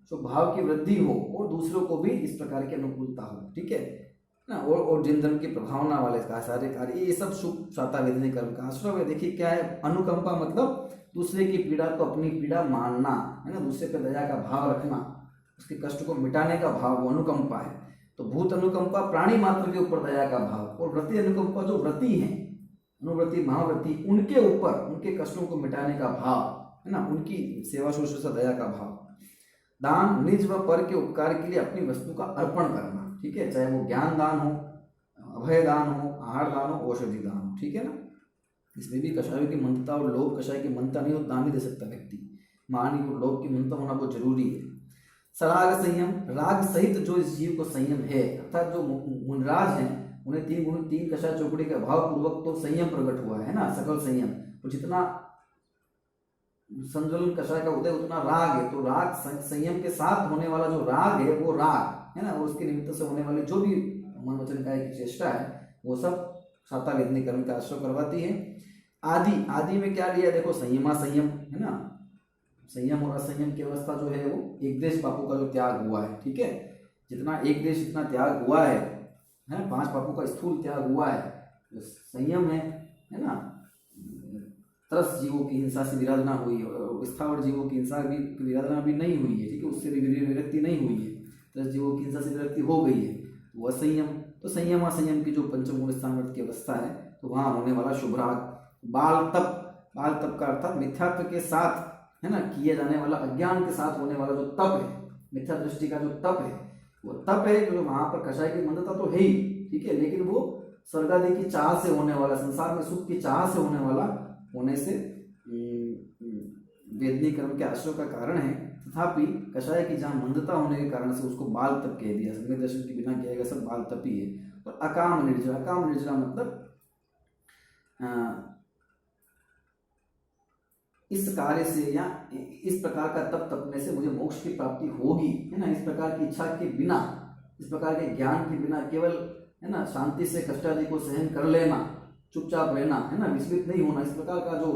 स्वभाव की वृद्धि हो और दूसरों को भी इस प्रकार की अनुकूलता हो। ठीक है ना, और जिन धर्म की प्रभावना वाले सारे कार्य, ये सब शुभ साता वेदनी कर्म का आश्रय है। देखिए क्या है, अनुकंपा मतलब दूसरे की पीड़ा को अपनी पीड़ा मानना, है ना, दूसरे पर दया का भाव रखना, उसके कष्ट को मिटाने का भाव, वो अनुकंपा है। तो भूत अनुकंपा प्राणी मात्र के ऊपर दया का भाव, और व्रति अनुकंपा जो व्रति है, अनुव्रति महाव्रति, उनके ऊपर उनके कष्टों को मिटाने का भाव, है ना, उनकी सेवा शुश्रूषा दया का भाव। दान निज व पर के उपकार के लिए अपनी वस्तु का अर्पण करना। ठीक है, चाहे वो ज्ञान दान हो, अभय दान हो, आहार दान हो, औषधि दान हो। ठीक है ना, इसमें भी कषायों की मंदता और लोभ कषाय की मंदता नहीं हो, दान नहीं दे सकता व्यक्ति। मान और लोभ की मंदता होना बहुत जरूरी है। सराग संयम, राग सहित जो इस जीव को संयम है, अर्थात जो मुनराज हैं उन्हें 3 गुण 3 कषाय चौकड़ी का भाव पूर्वक तो संयम प्रकट हुआ है ना, सकल संयम। तो जितना संज्वलन कषाय का उदय उतना राग है, तो राग संयम के साथ होने वाला जो राग है वो राग, है ना, और उसके निमित्त से होने वाली जो भी मन वचन काया की चेष्टा है, वो सब साता वेदनी कर्म का आश्रय करवाती है। आदि, आदि में क्या लिया, देखो संयमा संयम, है ना, संयम और असंयम की अवस्था जो है वो एक देश पापों का जो त्याग हुआ है। ठीक है, जितना एक देश जितना त्याग हुआ है ना, 5 पापों का स्थूल त्याग हुआ है, जो संयम है ना, तरस जीवों की हिंसा से विराधना हुई और स्थावर जीवों की हिंसा भी विराधना भी नहीं हुई है। ठीक है, उससे भी विरक्ति नहीं हुई है, तरस जीवों की हिंसा से विरक्ति हो गई है, वो असंयम। तो संयम असंयम की जो पंचम गुण स्थान की अवस्था है, तो वहाँ होने वाला शुभ राग। बाल तप, बाल तप का अर्थात मिथ्यात्व के साथ, है ना, किए जाने वाला, अज्ञान के साथ होने वाला जो तप है, मिथ्या दृष्टि का जो तप है, वो तप है जो वहां पर कषाय की मंदता तो है ही। ठीक है, लेकिन वो स्वर्ग आदि की चाह से होने वाला, संसार में सुख की चाह से होने वाला होने से वेदनी कर्म के आश्रय का कारण है। तथापि कषाय की जहाँ मंदता होने के कारण से उसको बाल तप कह दिया, सम्यक दर्शन के बिना किया गया सब बाल तप ही है। और अकाम निर्जरा, अकाम निर्जरा मतलब इस कार्य से या इस प्रकार का तप तपने से मुझे मोक्ष की प्राप्ति होगी, है ना, इस प्रकार की इच्छा के बिना, इस प्रकार के ज्ञान के बिना, केवल, है ना, शांति से कष्टादि को सहन कर लेना, चुपचाप रहना, है ना, विचलित नहीं होना, इस प्रकार का जो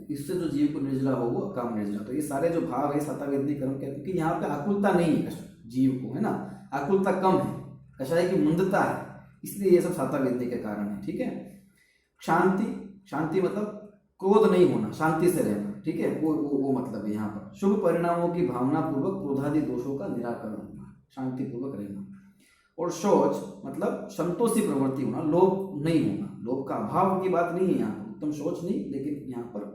इससे जो जीव को निर्जला हो वो अकाम निर्जला। तो ये सारे जो भाव है साता वेदनी कर्म के, क्योंकि यहाँ पे आकुलता नहीं है जीव को, है ना, आकुलता कम है, कषाय की मंदता है, इसलिए ये सब साता वेदनी के कारण है। ठीक है, शांति, शांति मतलब क्रोध नहीं होना, शांति से रहना। ठीक है, वो मतलब है यहाँ पर। शुभ परिणामों की भावना पूर्वक क्रोधादि दोषों का निराकरण होना, शांति पूर्वक रहना। और शौच मतलब संतोषी प्रवृत्ति होना, लोभ नहीं होना, लोभ का अभाव की बात नहीं है यहाँ, उत्तम शौच नहीं, लेकिन यहाँ पर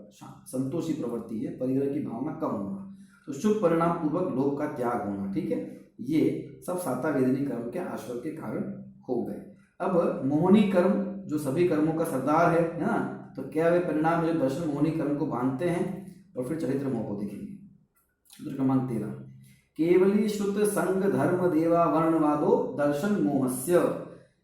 संतोषी प्रवृत्ति है, परिग्रह की भावना कम होना। तो शुभ परिणाम पूर्वक लोभ का त्याग होना। ठीक है, ये सब साता वेदनी कर्म के आश्रय के कारण हो गए। अब मोहनी कर्म जो सभी कर्मों का सरदार है ना, तो क्या वे परिणाम जो दर्शन मोहनी कर्म को बांधते हैं, और फिर चरित्र मोह को देखेंगे। सूत्र क्रमांक 13, केवली श्रुत संग धर्म देवा वर्णवादो दर्शन मोहस्य।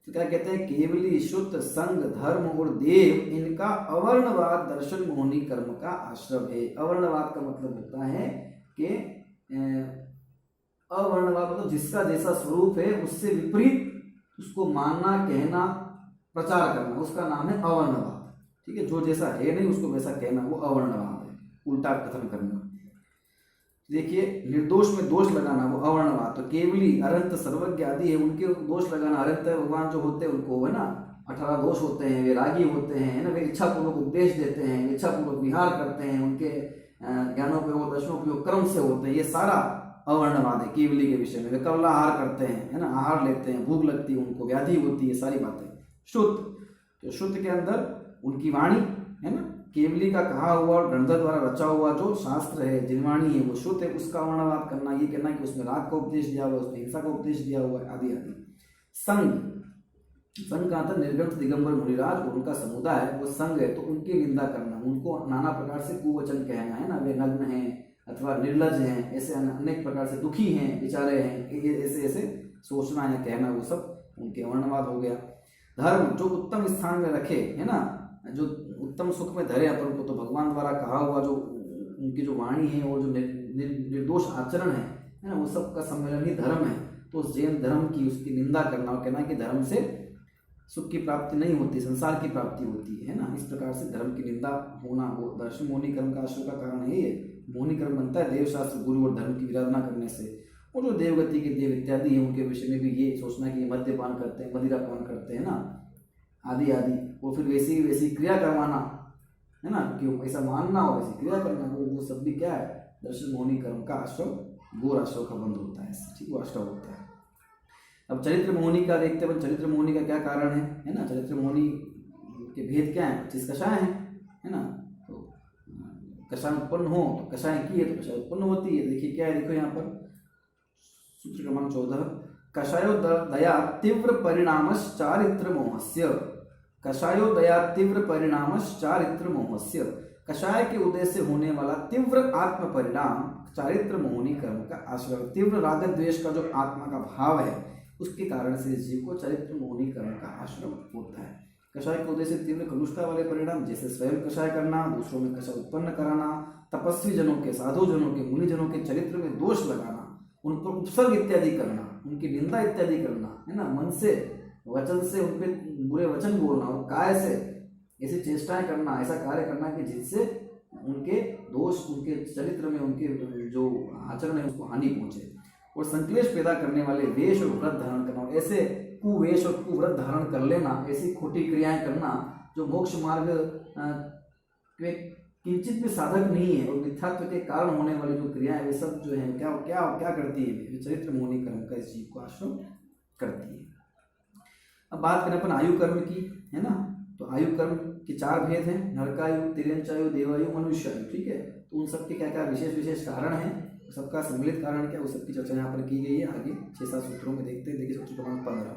तो क्या कहते हैं, केवली श्रुत संग धर्म और देव इनका अवर्णवाद दर्शन मोहनी कर्म का आश्रम है। अवर्णवाद का मतलब होता है कि अवर्णवाद मतलब जिसका जैसा स्वरूप है उससे विपरीत उसको मानना, कहना, प्रचार करना, उसका नाम है अवर्णवाद। ठीक है, जो जैसा है नहीं उसको वैसा कहना, वो अवर्णवाद है, उल्टा कथन करना। देखिए, निर्दोष में दोष लगाना वो अवर्णवाद। तो केवली अनंत सर्वज्ञ आदि है, उनके दोष लगाना, अनंत भगवान जो होते हैं उनको है ना 18 दोष होते हैं, वे रागी होते हैं, है ना, वे इच्छापूर्वक उपदेश देते हैं, वे इच्छापूर्वक विहार करते हैं, उनके ज्ञानोपयोग दर्शनोपयोग क्रम से होते हैं, ये सारा अवर्णवाद है केवली के विषय में। वे कवला आहार करते हैं, है ना, आहार लेते हैं, भूख लगती है उनको, व्याधि होती है, सारी बातें। शुद्ध, तो शुद्ध के अंदर उनकी वाणी है ना, केवली का कहा हुआ और गंधर्व द्वारा रचा हुआ जो शास्त्र है, जिनवाणी है, वो शुद्ध है, उसका वर्णवाद करना, ये कहना कि उसमें राग का उपदेश दिया हुआ है, उसमें हिंसा का उपदेश दिया हुआ है, आदि आदि। संघ, संघ का अंतर निर्ग्रंथ दिगंबर मुनिराज और उनका समुदाय वो संघ है, तो उनकी निंदा करना, उनको नाना प्रकार से कुवचन कहना, है ना, वे नग्न हैं अथवा निर्लज हैं, ऐसे अनेक प्रकार से दुखी हैं, बेचारे हैं, ऐसे ऐसे सोचना या कहना, वो सब उनके वर्णवाद हो गया। धर्म, जो उत्तम स्थान में रखे, है ना, जो उत्तम सुख में धरे अपन को, तो भगवान द्वारा कहा हुआ जो उनकी जो वाणी है और जो निर्दोष आचरण है ना, वो सब का सम्मेलन ही धर्म है। तो उस जैन धर्म की उसकी निंदा करना और कहना कि धर्म से सुख की प्राप्ति नहीं होती, संसार की प्राप्ति होती है ना, इस प्रकार से धर्म की निंदा होना वो दर्शन मोहनी कर्म का आश्रय का कारण है। ये मोहनी कर्म बनता है देवशास्त्र गुरु और धर्म की विराधना करने से। और जो देवगति के देव इत्यादि है उनके विषय में भी ये सोचना कि मद्यपान करते हैं, मदिरापान करते हैं ना, आदि आदि, वो फिर वैसी क्रिया करवाना, है ना, कि ऐसा मानना और वैसी क्रिया करना, वो सब भी क्या है, दर्शन मोहनी कर्म का आश्रम, घोर आश्रम का बंध होता है, ठीक, वो आश्रम होता है। अब चरित्र मोहनी का देखते हैं, चरित्र मोहनी का क्या कारण है ना, चरित्र मोहनी के भेद क्या है, 25 कषाय है ना, तो कषाय उत्पन्न हो तो कषाय की है तो कषाय उत्पन्न होती है। देखिए क्या है, देखो यहाँ पर सूत्र क्रमांक 14, कषायो दया तीव्र परिणामश्च चारित्र मोहस्य। कषायो दया तीव्र परिणामश्च चारित्र मोहस्य, कषाय के उदय से होने वाला तीव्र आत्म परिणाम चारित्र मोहनी कर्म का आश्रय। तीव्र राग द्वेष का जो आत्मा का भाव है उसके कारण से जीव को चरित्र मोहनी कर्म का आश्रय होता है। कषाय के उदय से तीव्र कलुषता वाले परिणाम, जैसे स्वयं कषाय करना, दूसरों में कषाय उत्पन्न कराना, तपस्वी जनों के, साधु जनों के, मुनि जनों के चरित्र में दोष लगाना, उन पर उपसर्ग इत्यादि करना, उनकी निंदा इत्यादि करना, है ना, मन से वचन से उन पर बुरे वचन बोलना और काय से ऐसी चेष्टाएं करना, ऐसा कार्य करना कि जिससे उनके दोष, उनके चरित्र में, उनके जो आचरण है उसको हानि पहुंचे। और संक्लेश पैदा करने वाले वेश और व्रत धारण करना, ऐसे कुवेश और कुव्रत धारण कर लेना, ऐसी खोटी क्रियाएं करना जो मोक्ष मार्ग किंचित भी साधक नहीं है और मिथ्यात्व के कारण होने वाली जो क्रियाएं वे सब जो है क्या क्या क्या करती है, चरित्र मोहनी कर्म का इस जीव को आश्रम करती है। अब बात करें अपन आयु कर्म की, है ना, तो आयु कर्म के 4 भेद हैं, नरकायु, तिर्यंचायु, देवायु, मनुष्यायु, ठीक है। तो उन सबके क्या क्या विशेष कारण है, सबका सम्मिलित कारण क्या, वो सबकी चर्चा यहाँ पर की गई है। आगे 6-7 सूत्रों में देखते हैं। देखिए सूत्र क्रमांक 15,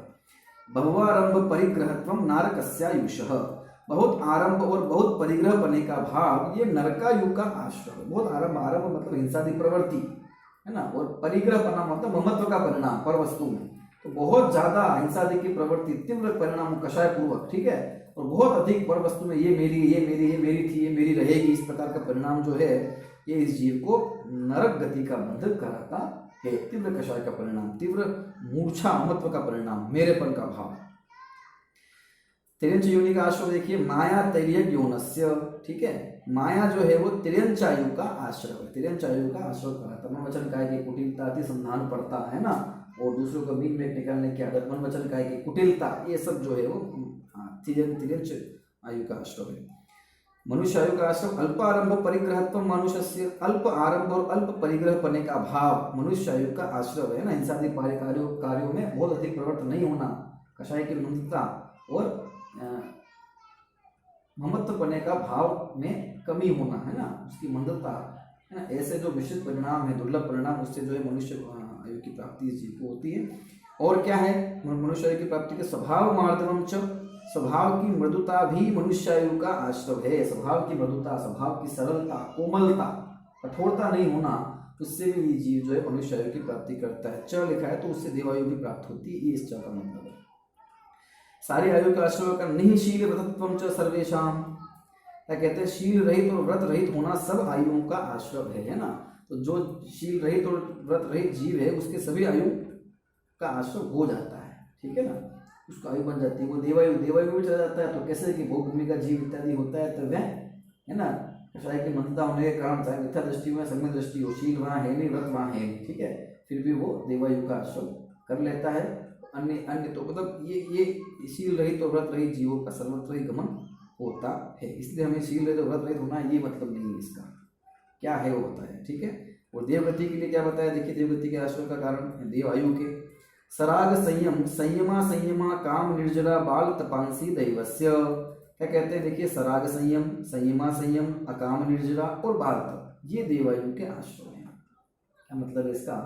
बहुआरंभ परिग्रहत्वम नारकस्यायुषः। बहुत आरंभ और बहुत परिग्रह बने का भाव ये नरकायु का आश्रय। बहुत आरंभ मतलब हिंसादी प्रवृत्ति, है ना, और परिग्रह बना मतलब ममत्व का परिणाम पर वस्तु में, तो बहुत ज्यादा हिंसादी की प्रवृत्ति, तीव्र परिणाम कषाय पूर्वक, ठीक है, और बहुत अधिक पर वस्तु में ये मेरी थी, ये मेरी रहेगी, इस प्रकार का परिणाम जो है ये इस जीव को नरक गति का बंध कराता है। तीव्र कषाय का परिणाम, तीव्र मूर्छा, महत्व का परिणाम, मेरेपन का भाव। तिर्यंच योनि का आश्रय देखिए, माया तैर्य यौनस्य, ठीक है, माया जो है वो तिर्यंचायु का आश्रय है। तिर्यंचायु का आश्रय कराता, मन वचन काय की कुटिलता, अति संधान पड़ता है ना, और दूसरों को मीन में निकालने की आदत, मन वचन काय की कुटिलता, ये सब जो है वो तिर्यंच आयु का आश्रय है। मनुष्य आयु का आश्रय अल्पारंभ परिग्रहत्व मनुष्य से, अल्प आरंभ और अल्प परिग्रह पने का भाव मनुष्य आयु का आश्रय है ना। हिंसादी कार्यों में बहुत अधिक प्रवृत्त नहीं होना, कषाय की मंदता और ममत्व पने का भाव में कमी होना, है ना, उसकी मंदता, है ना, ऐसे जो मिश्रित परिणाम है, दुर्लभ परिणाम, उससे जो है मनुष्य आयु की प्राप्ति इस जीव को होती है। और क्या है, मनुष्य आयु की प्राप्ति के स्वभाव मार्दवम च, स्वभाव की मृदुता भी मनुष्यायु का आश्रव है। स्वभाव की मृदुता, स्वभाव की सरलता, कोमलता, कठोरता नहीं होना, उससे भी ये जीव जो है मनुष्यायु की प्राप्ति करता है। च लिखा है तो उससे देवायु भी प्राप्त होती है, ये इस च का मतलब है। सारी आयु का आश्रय का नहीं शील व्रतत्वम च सर्वेशाम, क्या कहते हैं, शील रहित और व्रत रहित होना सब आयुओं का आश्रय है ना। तो जो शील रहित और व्रत रहित जीव है उसके सभी आयु का आश्रय हो जाता है, ठीक है ना, उसका आयु बन जाती है। वो देवायु में चला जाता है तो कैसे कि भोग भूमि का जीव इत्यादि होता है तो वह है ना कषाय की मंदता होने के कारण चाहे मिथ्या दृष्टि हो या सम्यक दृष्टि हो, शील वहाँ है नहीं, व्रत वहाँ है नहीं, ठीक है, फिर भी वो देवायु का आश्रय कर लेता है। अन्य तो मतलब ये शील रहित और व्रत रहित जीवों का सर्वत्र ही गमन होता है। इसलिए हमें शील रहित और व्रत रहित होना ये मतलब नहीं है, इसका क्या है वो बताया, ठीक है। और देवगति के लिए क्या बताया, देखिए देवगति के आश्रय का कारण देवायु के सराग संयम, संयमा काम निर्जरा बाल तपांसी दैवस्य, क्या कहते हैं, देखिए सराग संयम, संयमा संयम, अकाम निर्जरा और बाल तप, ये देवायु के आश्रय हैं। क्या मतलब है इसका,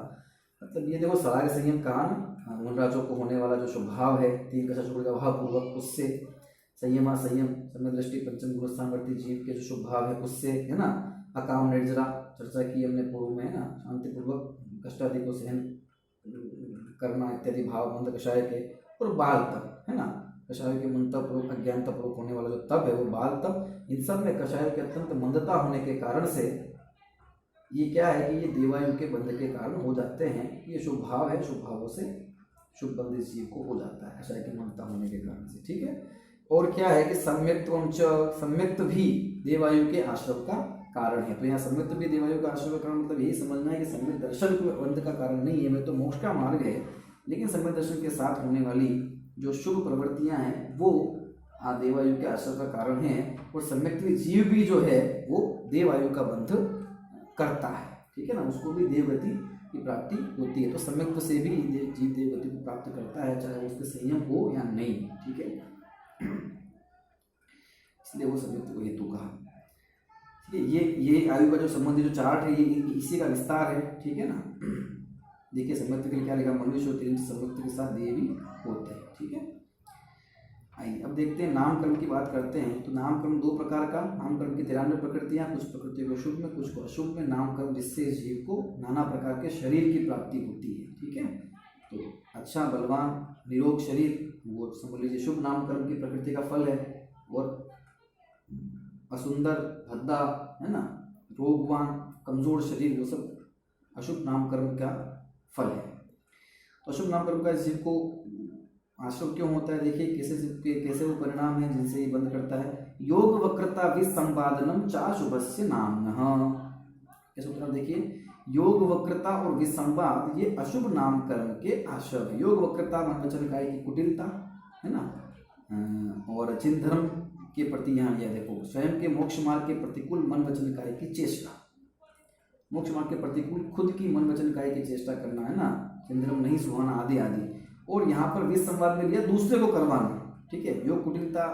मतलब ये देखो सराग संयम कहा ना, वनराजों को होने वाला जो स्वभाव है तीन कशा शुक्र का भाव पूर्वक, उससे संयमा संयम समय दृष्टि पंचम गुणस्थानवर्ती जीव के जो स्वभाव है उससे, है ना, अकाम निर्जरा चर्चा की हमने पूर्व में, है ना, शांतिपूर्वक कष्टादि को सहन करना इत्यादि भाव मंद कषाय के, और बाल तप, है ना, कषाय के मंदता पूर्वक अज्ञानता पूर्वक होने वाला जो तप है वो बाल तप, इन सब में कषाय के अत्यंत मंदता होने के कारण से ये क्या है कि ये देवायु के बंध के कारण हो जाते हैं। ये शुभ भाव है, शुभ भावों से शुभ बंधित जीव को हो जाता है कषाय की मंदता होने के कारण से, ठीक है। और क्या है कि सम्यक्त्वम च, सम्यक्त भी देवायु के आश्रय का कारण है। तो यहाँ सम्यक्त भी देवायु का आश्रय का कारण मतलब यही समझना है कि सम्यक दर्शन बंध का कारण नहीं है, मैं तो मोक्ष का मार्ग है, लेकिन सम्यक दर्शन के साथ होने वाली जो शुभ प्रवृत्तियां हैं वो देवायु के आश्रय का कारण है। और सम्यक्त जीव भी जो है वो देवायु का बंध करता है, ठीक है ना, उसको भी देवगति की प्राप्ति होती है। तो सम्यक्त से भी जीव देवगति को प्राप्त करता है, चाहे उसके संयम हो या नहीं, ठीक है, इसलिए वो सम्यक्त को हेतु कहा। ये आयु का जो संबंधी जो चार्ट है ये इसी का विस्तार है, ठीक है ना। देखिए सम्यक्त के लिए क्या लिखा, मनुष्य और सम्यक्त के साथ देवी होते हैं, ठीक है। आइए अब देखते हैं नामकर्म की बात करते हैं। तो नामकर्म दो प्रकार का, नामकर्म की 93 प्रकृतियां, कुछ प्रकृतियों को शुभ में कुछ को अशुभ में। नामकर्म जिससे जीव को नाना प्रकार के शरीर की प्राप्ति होती है, ठीक है। तो अच्छा बलवान निरोग शरीर वो समझ लीजिए शुभ नामकर्म की प्रकृति का फल है, और असुंदर भद्दा, है ना, रोगवान कमजोर शरीर वो सब अशुभ नामकर्म का फल है। तो अशुभ नामकर्म का जीव को आश्रय क्यों होता है, देखिए कैसे वो परिणाम है जिनसे ये बंद करता है। योग वक्रता विसंवादनम चाशुभस्य नामनः, कैसे उत्तर देखिए, योग वक्रता और विसंवाद ये अशुभ नामकर्म के आश्रय है। योग वक्रता मन वचन काय की कुटिलता, है ना, और चिंधर्म के प्रति यहाँ यह देखो स्वयं के मोक्ष मार्ग के प्रतिकूल मन वचन काय की चेष्टा, मोक्ष मार्ग के प्रतिकूल खुद की मन वचन काय की चेष्टा करना, है ना, चिंधर्म नहीं सुहाना आदि आदि। और यहाँ पर विसंवाद में लिया दूसरे को करवाना, ठीक है, योग कुटिलता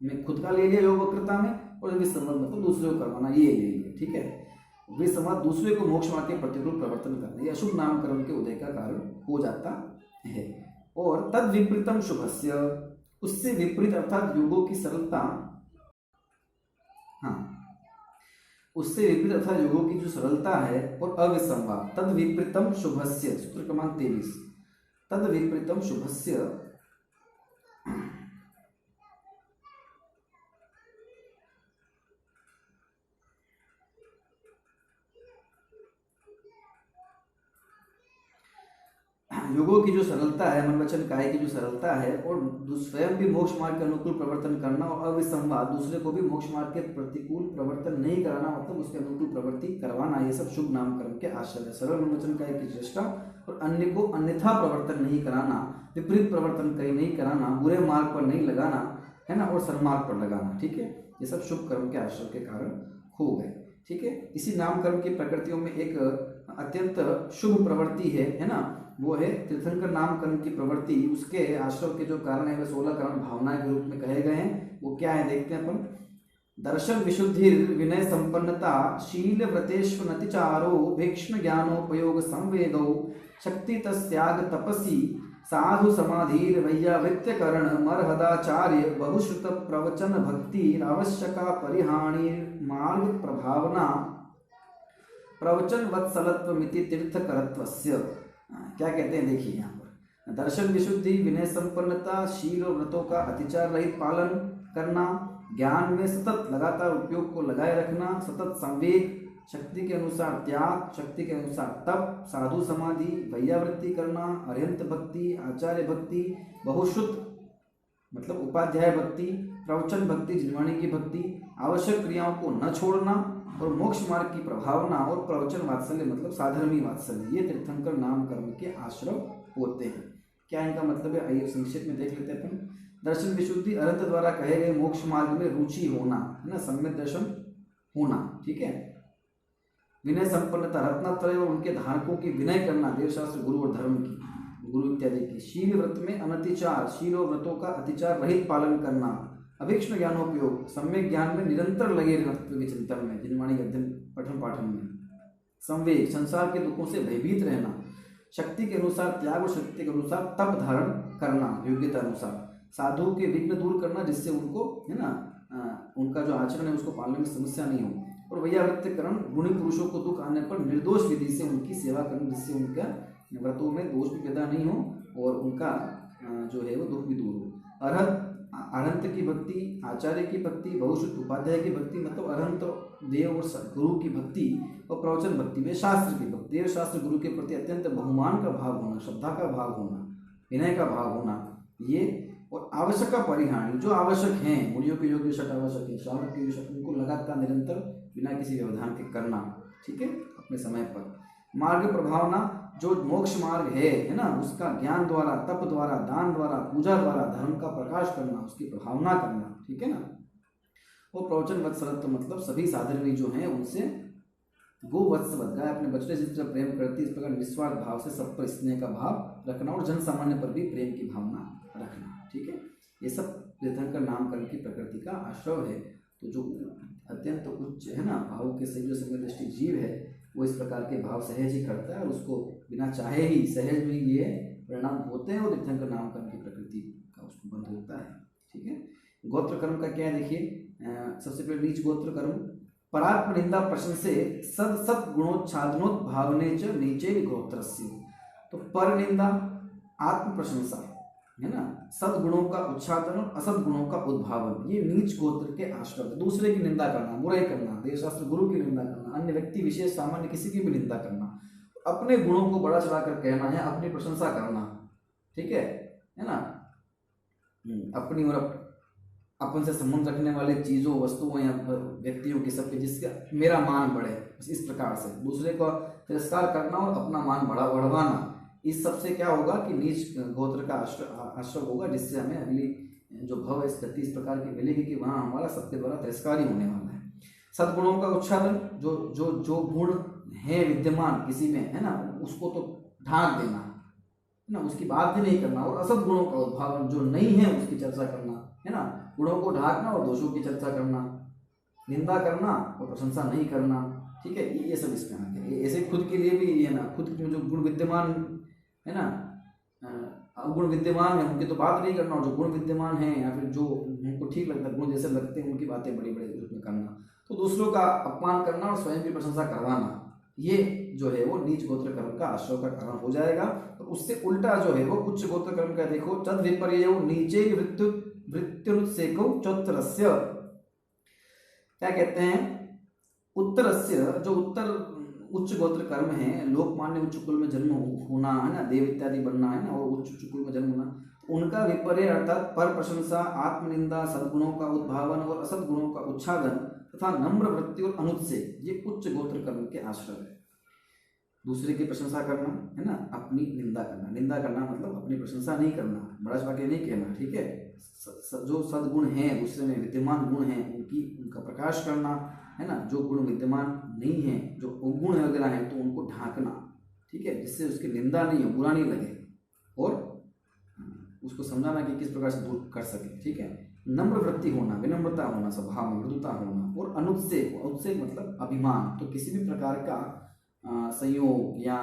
में खुद का ले लिया योग वक्रता में, और विसंवाद मतलब दूसरे को करवाना ये ले लिया, ठीक है। विसंवाद दूसरे को मोक्ष मार्ग के प्रतिकूल प्रवर्तन करना, ये अशुभ नामकर्म के उदय का कारण हो जाता है। और तद विपरीतम शुभस्य, उससे विपरीत अर्थात योगों की सरलता, हाँ, उससे विपरीत अर्थात योगों की जो सरलता है और अविसंवाद, तद विपरीतम शुभस्य, सूत्र क्रमांक 23, तद विपरीतम शुभस्य योगों की जो सरलता है, मन वचन काय की जो सरलता है, और स्वयं भी मोक्ष मार्ग के अनुकूल प्रवर्तन करना, और अविसंवाद दूसरे को भी मोक्ष मार्ग के प्रतिकूल प्रवर्तन नहीं कराना, मतलब उसके अनुकूल प्रवृत्ति करवाना, ये सब शुभ नामकर्म के आश्रय है। सरल मन वचन काय की चेष्टा और अन्य को अन्यथा प्रवर्तन नहीं कराना, विपरीत प्रवर्तन कहीं नहीं कराना, बुरे मार्ग पर नहीं लगाना, है ना, और सन्मार्ग पर लगाना, ठीक है, ये सब शुभ कर्म के आश्रय के कारण हो गए, ठीक है। इसी नामकर्म की प्रकृतियों में एक अत्यंत शुभ प्रवृत्ति है ना, वो है तीर्थंकर नामकर्म की प्रवृत्ति। उसके आश्रय के जो कारण है वे 16 कारण भावना के रूप में कहे गए हैं। वो क्या है देखते हैं अपन। दर्शन विशुद्धि विनय संपन्नता शील व्रतेष्वनतिचारो भीक्ष्ण ज्ञानोपयोग संवेदो शक्ति तस्याग तपसी साधु समाधीर वैयावृत्य करण मरहदाचार्य बहुश्रुत प्रवचन भक्ति आवश्यका परिहानि मार्ग प्रभावना प्रवचन वत्सलत्व मिति तीर्थकरत्वस्य। क्या कहते हैं देखिए यहाँ पर, दर्शन विशुद्धि, विनय संपन्नता, शील और व्रतों का अतिचार रहित पालन करना, ज्ञान में सतत लगातार उपयोग को लगाए रखना, सतत संवेग, शक्ति के अनुसार त्याग, शक्ति के अनुसार तप, साधु समाधि, वैयावृत्ति करना, अरिहंत भक्ति, आचार्य भक्ति, बहुश्रुत मतलब उपाध्याय भक्ति, प्रवचन भक्ति, जिनवाणी की भक्ति, आवश्यक क्रियाओं को न छोड़ना और मोक्ष मार्ग की प्रभावना और प्रवचन वात्सल्य मतलब साधर्मी वात्सल्य, ये तीर्थंकर नाम कर्म के आश्रय होते हैं। क्या इनका मतलब है, आइए संक्षेप में देख लेते हैं अपन। दर्शन विशुद्धि, अरहंत द्वारा कहे गए मोक्ष मार्ग में रुचि होना, है ना, सम्यक दर्शन होना, ठीक है। विनय संपन्नता, रत्नत्रय और उनके धारकों की विनय करना, देवशास्त्र, गुरु और धर्म की, गुरु इत्यादि की। शील व्रत में अनतिचार, शील और व्रतों का अतिचार रहित पालन करना। अभीक्ष्ण ज्ञानोपयोग, सम्यक ज्ञान में निरंतर लगे रहना तत्व के चिंतन में, जिनवाणी अध्ययन पठन पाठन में। संवेग, संसार के दुखों से भयभीत रहना। शक्ति के अनुसार त्याग और शक्ति के अनुसार तप धारण करना, योग्यता अनुसार। साधु के विघ्न दूर करना, जिससे उनको, है ना, उनका जो आचरण है उसको पालने में समस्या नहीं हो। और वैयावृत्तिकरण, गुणी पुरुषों को दुख आने पर निर्दोष विधि से उनकी सेवा करना, जिससे उनका व्रतों में दोष भी पैदा नहीं हो और उनका जो है वो दुख भी दूर हो। अरहंत की भक्ति, आचार्य की भक्ति, बहुश्रुत उपाध्याय की भक्ति मतलब अरहंत देव और गुरु की भक्ति, और प्रवचन भक्ति में शास्त्र की भक्ति, देव शास्त्र गुरु के प्रति अत्यंत बहुमान का भाव होना, श्रद्धा का भाव होना, विनय का भाव होना, ये। और आवश्यक का परिहानी, जो आवश्यक हैं, मुनियों के योग्य षट आवश्यक है, श्रावक के षट, उनको लगातार निरंतर बिना किसी व्यवधान के करना, ठीक है, अपने समय पर। मार्ग प्रभावना, जो मोक्ष मार्ग है ना, उसका ज्ञान द्वारा, तप द्वारा, दान द्वारा, पूजा द्वारा धर्म का प्रकाश करना, उसकी प्रभावना करना, ठीक है ना। वो प्रवचन वत्सलत्व मतलब सभी साधर्मी जो हैं उनसे गो वत्सवत, गाय अपने बछड़े जिस तरह प्रेम करती है, इस प्रकार निस्वार्थ भाव से सब पर स्नेह का भाव रखना और जन सामान्य पर भी प्रेम की भावना रखना, ठीक है। ये सब तीर्थंकर नाम कर्म की प्रकृति का आश्रय है। तो जो अत्यंत उच्च है ना भाव के सही जो समदृष्टि जीव है, वो इस प्रकार के भाव सहज ही करता है और उसको बिना चाहे ही सहज में ये परिणाम होते हैं और तीर्थंकर नाम कर्म की प्रकृति का उसको बंध होता है, ठीक है। गोत्र कर्म का क्या है देखिए, सबसे पहले नीच गोत्र कर्म, परात्म निंदा प्रशंसे सद सत गुणोच्छादनोद्भावने च नीचे गोत्रस्य। तो पर निंदा, आत्म प्रशंसा, है ना, सद्गुणों का उच्छादन और असद गुणों का उद्भावन, ये नीच गोत्र के आश्रय। दूसरे की निंदा करना, बुराई करना, देवशास्त्र गुरु की निंदा करना, अन्य व्यक्ति विशेष सामान्य किसी की भी निंदा करना, अपने गुणों को बड़ा चढ़ाकर कहना है, अपनी प्रशंसा करना, ठीक है ना। अपनी और अपन से संबंध रखने वाले चीजों, वस्तुओं या व्यक्तियों की सबके, जिसका मेरा मान बढ़े, इस प्रकार से दूसरे को तिरस्कार करना और अपना मान बढ़ाना, इस सब से क्या होगा कि नीच गोत्र का आश्रय होगा, जिससे हमें अगली जो भव है स्थिति इस प्रकार की मिलेगी कि वहाँ हमारा सबके द्वारा तिरस्कार ही होने वाला है। सद्गुणों का उच्छादन, जो जो जो गुण है विद्यमान किसी में, है ना, उसको तो ढांक देना, है ना, उसकी बात ही नहीं करना। और असद गुणों का उद्भावन, जो नहीं है उसकी चर्चा करना, है ना, गुणों को ढांकना और दोषों की चर्चा करना, निंदा करना और प्रशंसा नहीं करना, ठीक है। ये सब इसमें आ गया। ऐसे खुद के लिए भी है ना, खुद में जो गुण विद्यमान है ना, अवगुण विद्यमान है उनकी तो बात नहीं करना, और जो गुण विद्यमान है या फिर जो उनको ठीक लगता है, गुण जैसे लगते हैं, उनकी बातें बड़ी बड़ी रूप में करना। तो दूसरों का अपमान करना और स्वयं की प्रशंसा करवाना, ये जो है वो नीच गोत्र कर्म का आश्रय का कारण हो जाएगा। और उससे उल्टा जो है वो उच्च गोत्र कर्म का देखो, तद विपर्ययो नीचे वृत्त्युत्सेको चोत्तरस्य, क्या कहते हैं, उत्तरस्य, जो उत्तर उच्च गोत्र कर्म है, लोकमान्य उच्च कुल में जन्म होना, है ना, देव इत्यादि बनना, है ना, और उच्च कुल में जन्म होना, उनका विपर्य अर्थात पर प्रशंसा, आत्मनिंदा, सद्गुणों का उद्भावन और असद गुणों का उच्छादन तथा नम्र वृत्ति और अनुत्सेक, ये उच्च गोत्र कर्म के आश्रय है। दूसरे की प्रशंसा करना, है ना, अपनी निंदा करना, निंदा करना मतलब अपनी प्रशंसा नहीं करना, बड़ा चढ़ा के नहीं कहना, ठीक है। जो सद्गुण हैं, दूसरे में विद्यमान गुण हैं, उनका प्रकाश करना, है ना, जो गुण विद्यमान नहीं है, जो अवगुण वगैरह हैं, तो उनको ढांकना, ठीक है, जिससे उसकी निंदा नहीं हो, बुरा नहीं लगे, और उसको समझाना कि किस प्रकार से दूर कर सके, ठीक है। नम्र वृत्ति होना, विनम्रता होना, स्वभाव में मृदुता होना, और अनुत्सेक, अनुत्सेक मतलब अभिमान, तो किसी भी प्रकार का संयोग या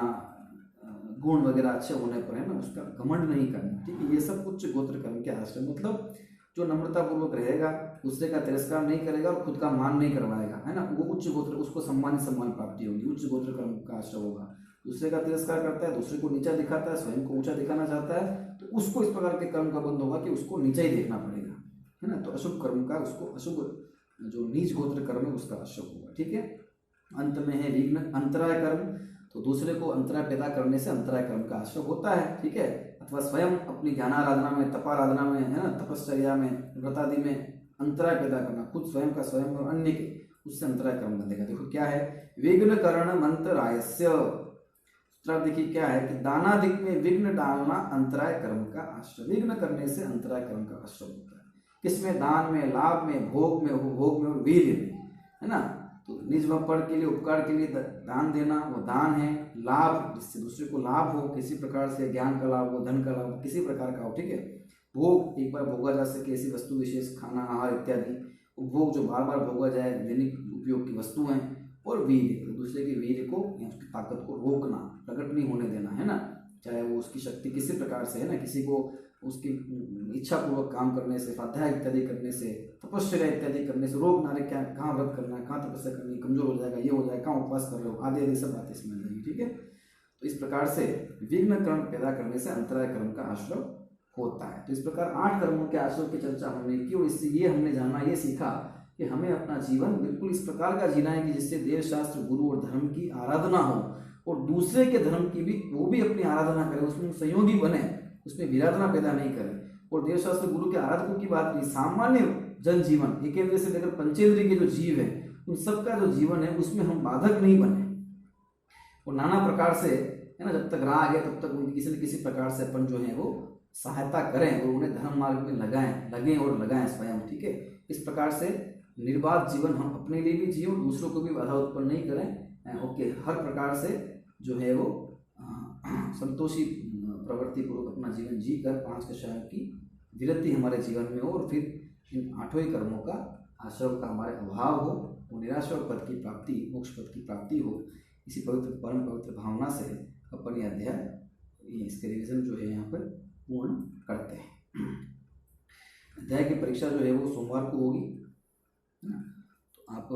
गुण वगैरह अच्छे होने पर है ना उसका घमंड नहीं करना, ठीक है। ये सब उच्च गोत्र कर्म के आश्रम, मतलब जो नम्रता पूर्वक रहेगा, दूसरे का तिरस्कार नहीं करेगा और खुद का मान नहीं करवाएगा, है ना, वो उच्च गोत्र, उसको सम्मान प्राप्ति होगी, उच्च गोत्र कर्म का आश्रय होगा। दूसरे का तिरस्कार करता है, दूसरे को नीचा दिखाता है, स्वयं को ऊंचा दिखाना चाहता है, तो उसको इस प्रकार के कर्म का बंध होगा कि उसको नीचा ही देखना पड़ेगा, है ना। तो अशुभ कर्म का, उसको अशुभ जो नीच गोत्र कर्म है उसका आश्रय होगा, ठीक है। अंत में है विघ्न अंतराय कर्म, तो दूसरे को अंतराय पैदा करने से अंतराय कर्म का आश्रय होता है, ठीक है। अथवा स्वयं अपनी ज्ञानाराधना में, तपाराधना में, है ना, तपश्चर्या में, व्रतादि में अंतराय पैदा करना, खुद स्वयं का स्वयं और अन्य के, उससे अंतराय कर्म बंधेगा। देखो क्या है, विघ्न करण मंत्रायस्य, देखिए क्या है कि दानादिक में विघ्न डालना अंतराय कर्म का आश्रय, विघ्न करने से अंतराय कर्म का आश्रय होता है। किसमें? दान में, लाभ में, भोग में, उपभोग में और वीर्य में, है ना। तो निज पर के लिए, उपकार के लिए दान देना, वो दान है। लाभ, जिससे दूसरे को लाभ हो, किसी प्रकार से ज्ञान का लाभ हो, धन का लाभ हो, किसी प्रकार का हो, ठीक है। भोग, एक बार भोगा जा सके ऐसी वस्तु विशेष, खाना, आहार इत्यादि। उपभोग, जो बार बार भोगा जाए, दैनिक उपयोग की वस्तु हैं। और वीर्य, दूसरे के वीर्य को या उसकी ताकत को रोकना, प्रकट नहीं होने देना, है ना। चाहे वो उसकी शक्ति किसी प्रकार से, है ना, किसी को उसकी इच्छा पूर्वक काम करने से, स्वाध्याय इत्यादि करने से, तपस्या इत्यादि करने से रोकना। अरे क्या, कहाँ व्रत करना है, कहाँ तपस्या करनी, कमजोर हो जाएगा, ये हो जाएगा, कहाँ उपवास कर रहे हो, आदि आदि सब बातें इसमें जाएगी, ठीक है। तो इस प्रकार से विघ्न कर्म पैदा करने से अंतराय कर्म का आश्रय होता है। तो इस प्रकार 8 कर्मों के आश्रय की चर्चा हमने की, और इससे ये हमने जाना, ये सीखा कि हमें अपना जीवन बिल्कुल इस प्रकार का जीना है कि जिससे देव शास्त्र, गुरु और धर्म की आराधना हो, और दूसरे के धर्म की भी वो भी अपनी आराधना करे, उसमें सहयोगी बने, उसमें विराधना पैदा नहीं करे। और देव शास्त्र गुरु के आराधकों की बात नहीं, सामान्य जनजीवन, एकेंद्र से लेकर पंचेंद्रिय के जो जीव है, उन सबका जो जीवन है उसमें हम बाधक नहीं बने, और नाना प्रकार से, है ना, जब तक राह है तब तक उनकी किसी न किसी प्रकार से अपन जो है वो सहायता करें, और उन्हें धर्म मार्ग में लगाएं स्वयं, ठीक है। इस प्रकार से निर्बाध जीवन हम अपने लिए भी जिए, दूसरों को भी बाधा उत्पन्न नहीं करें, ओके। हर प्रकार से जो है वो संतोषी प्रवृत्ति पूर्वक अपना जीवन जीकर 5 कषायों की विरति हमारे जीवन में हो, और फिर इन 8 कर्मों का आश्रय का हमारे अभाव हो, वो निराश्रय पद की प्राप्ति, मोक्ष पद की प्राप्ति हो। इसी पवित्र, परम पवित्र भावना से अपन ये अध्याय, इसके रिविजन जो है यहाँ पर पूर्ण करते हैं। अध्याय की परीक्षा जो है वो सोमवार को होगी, तो आप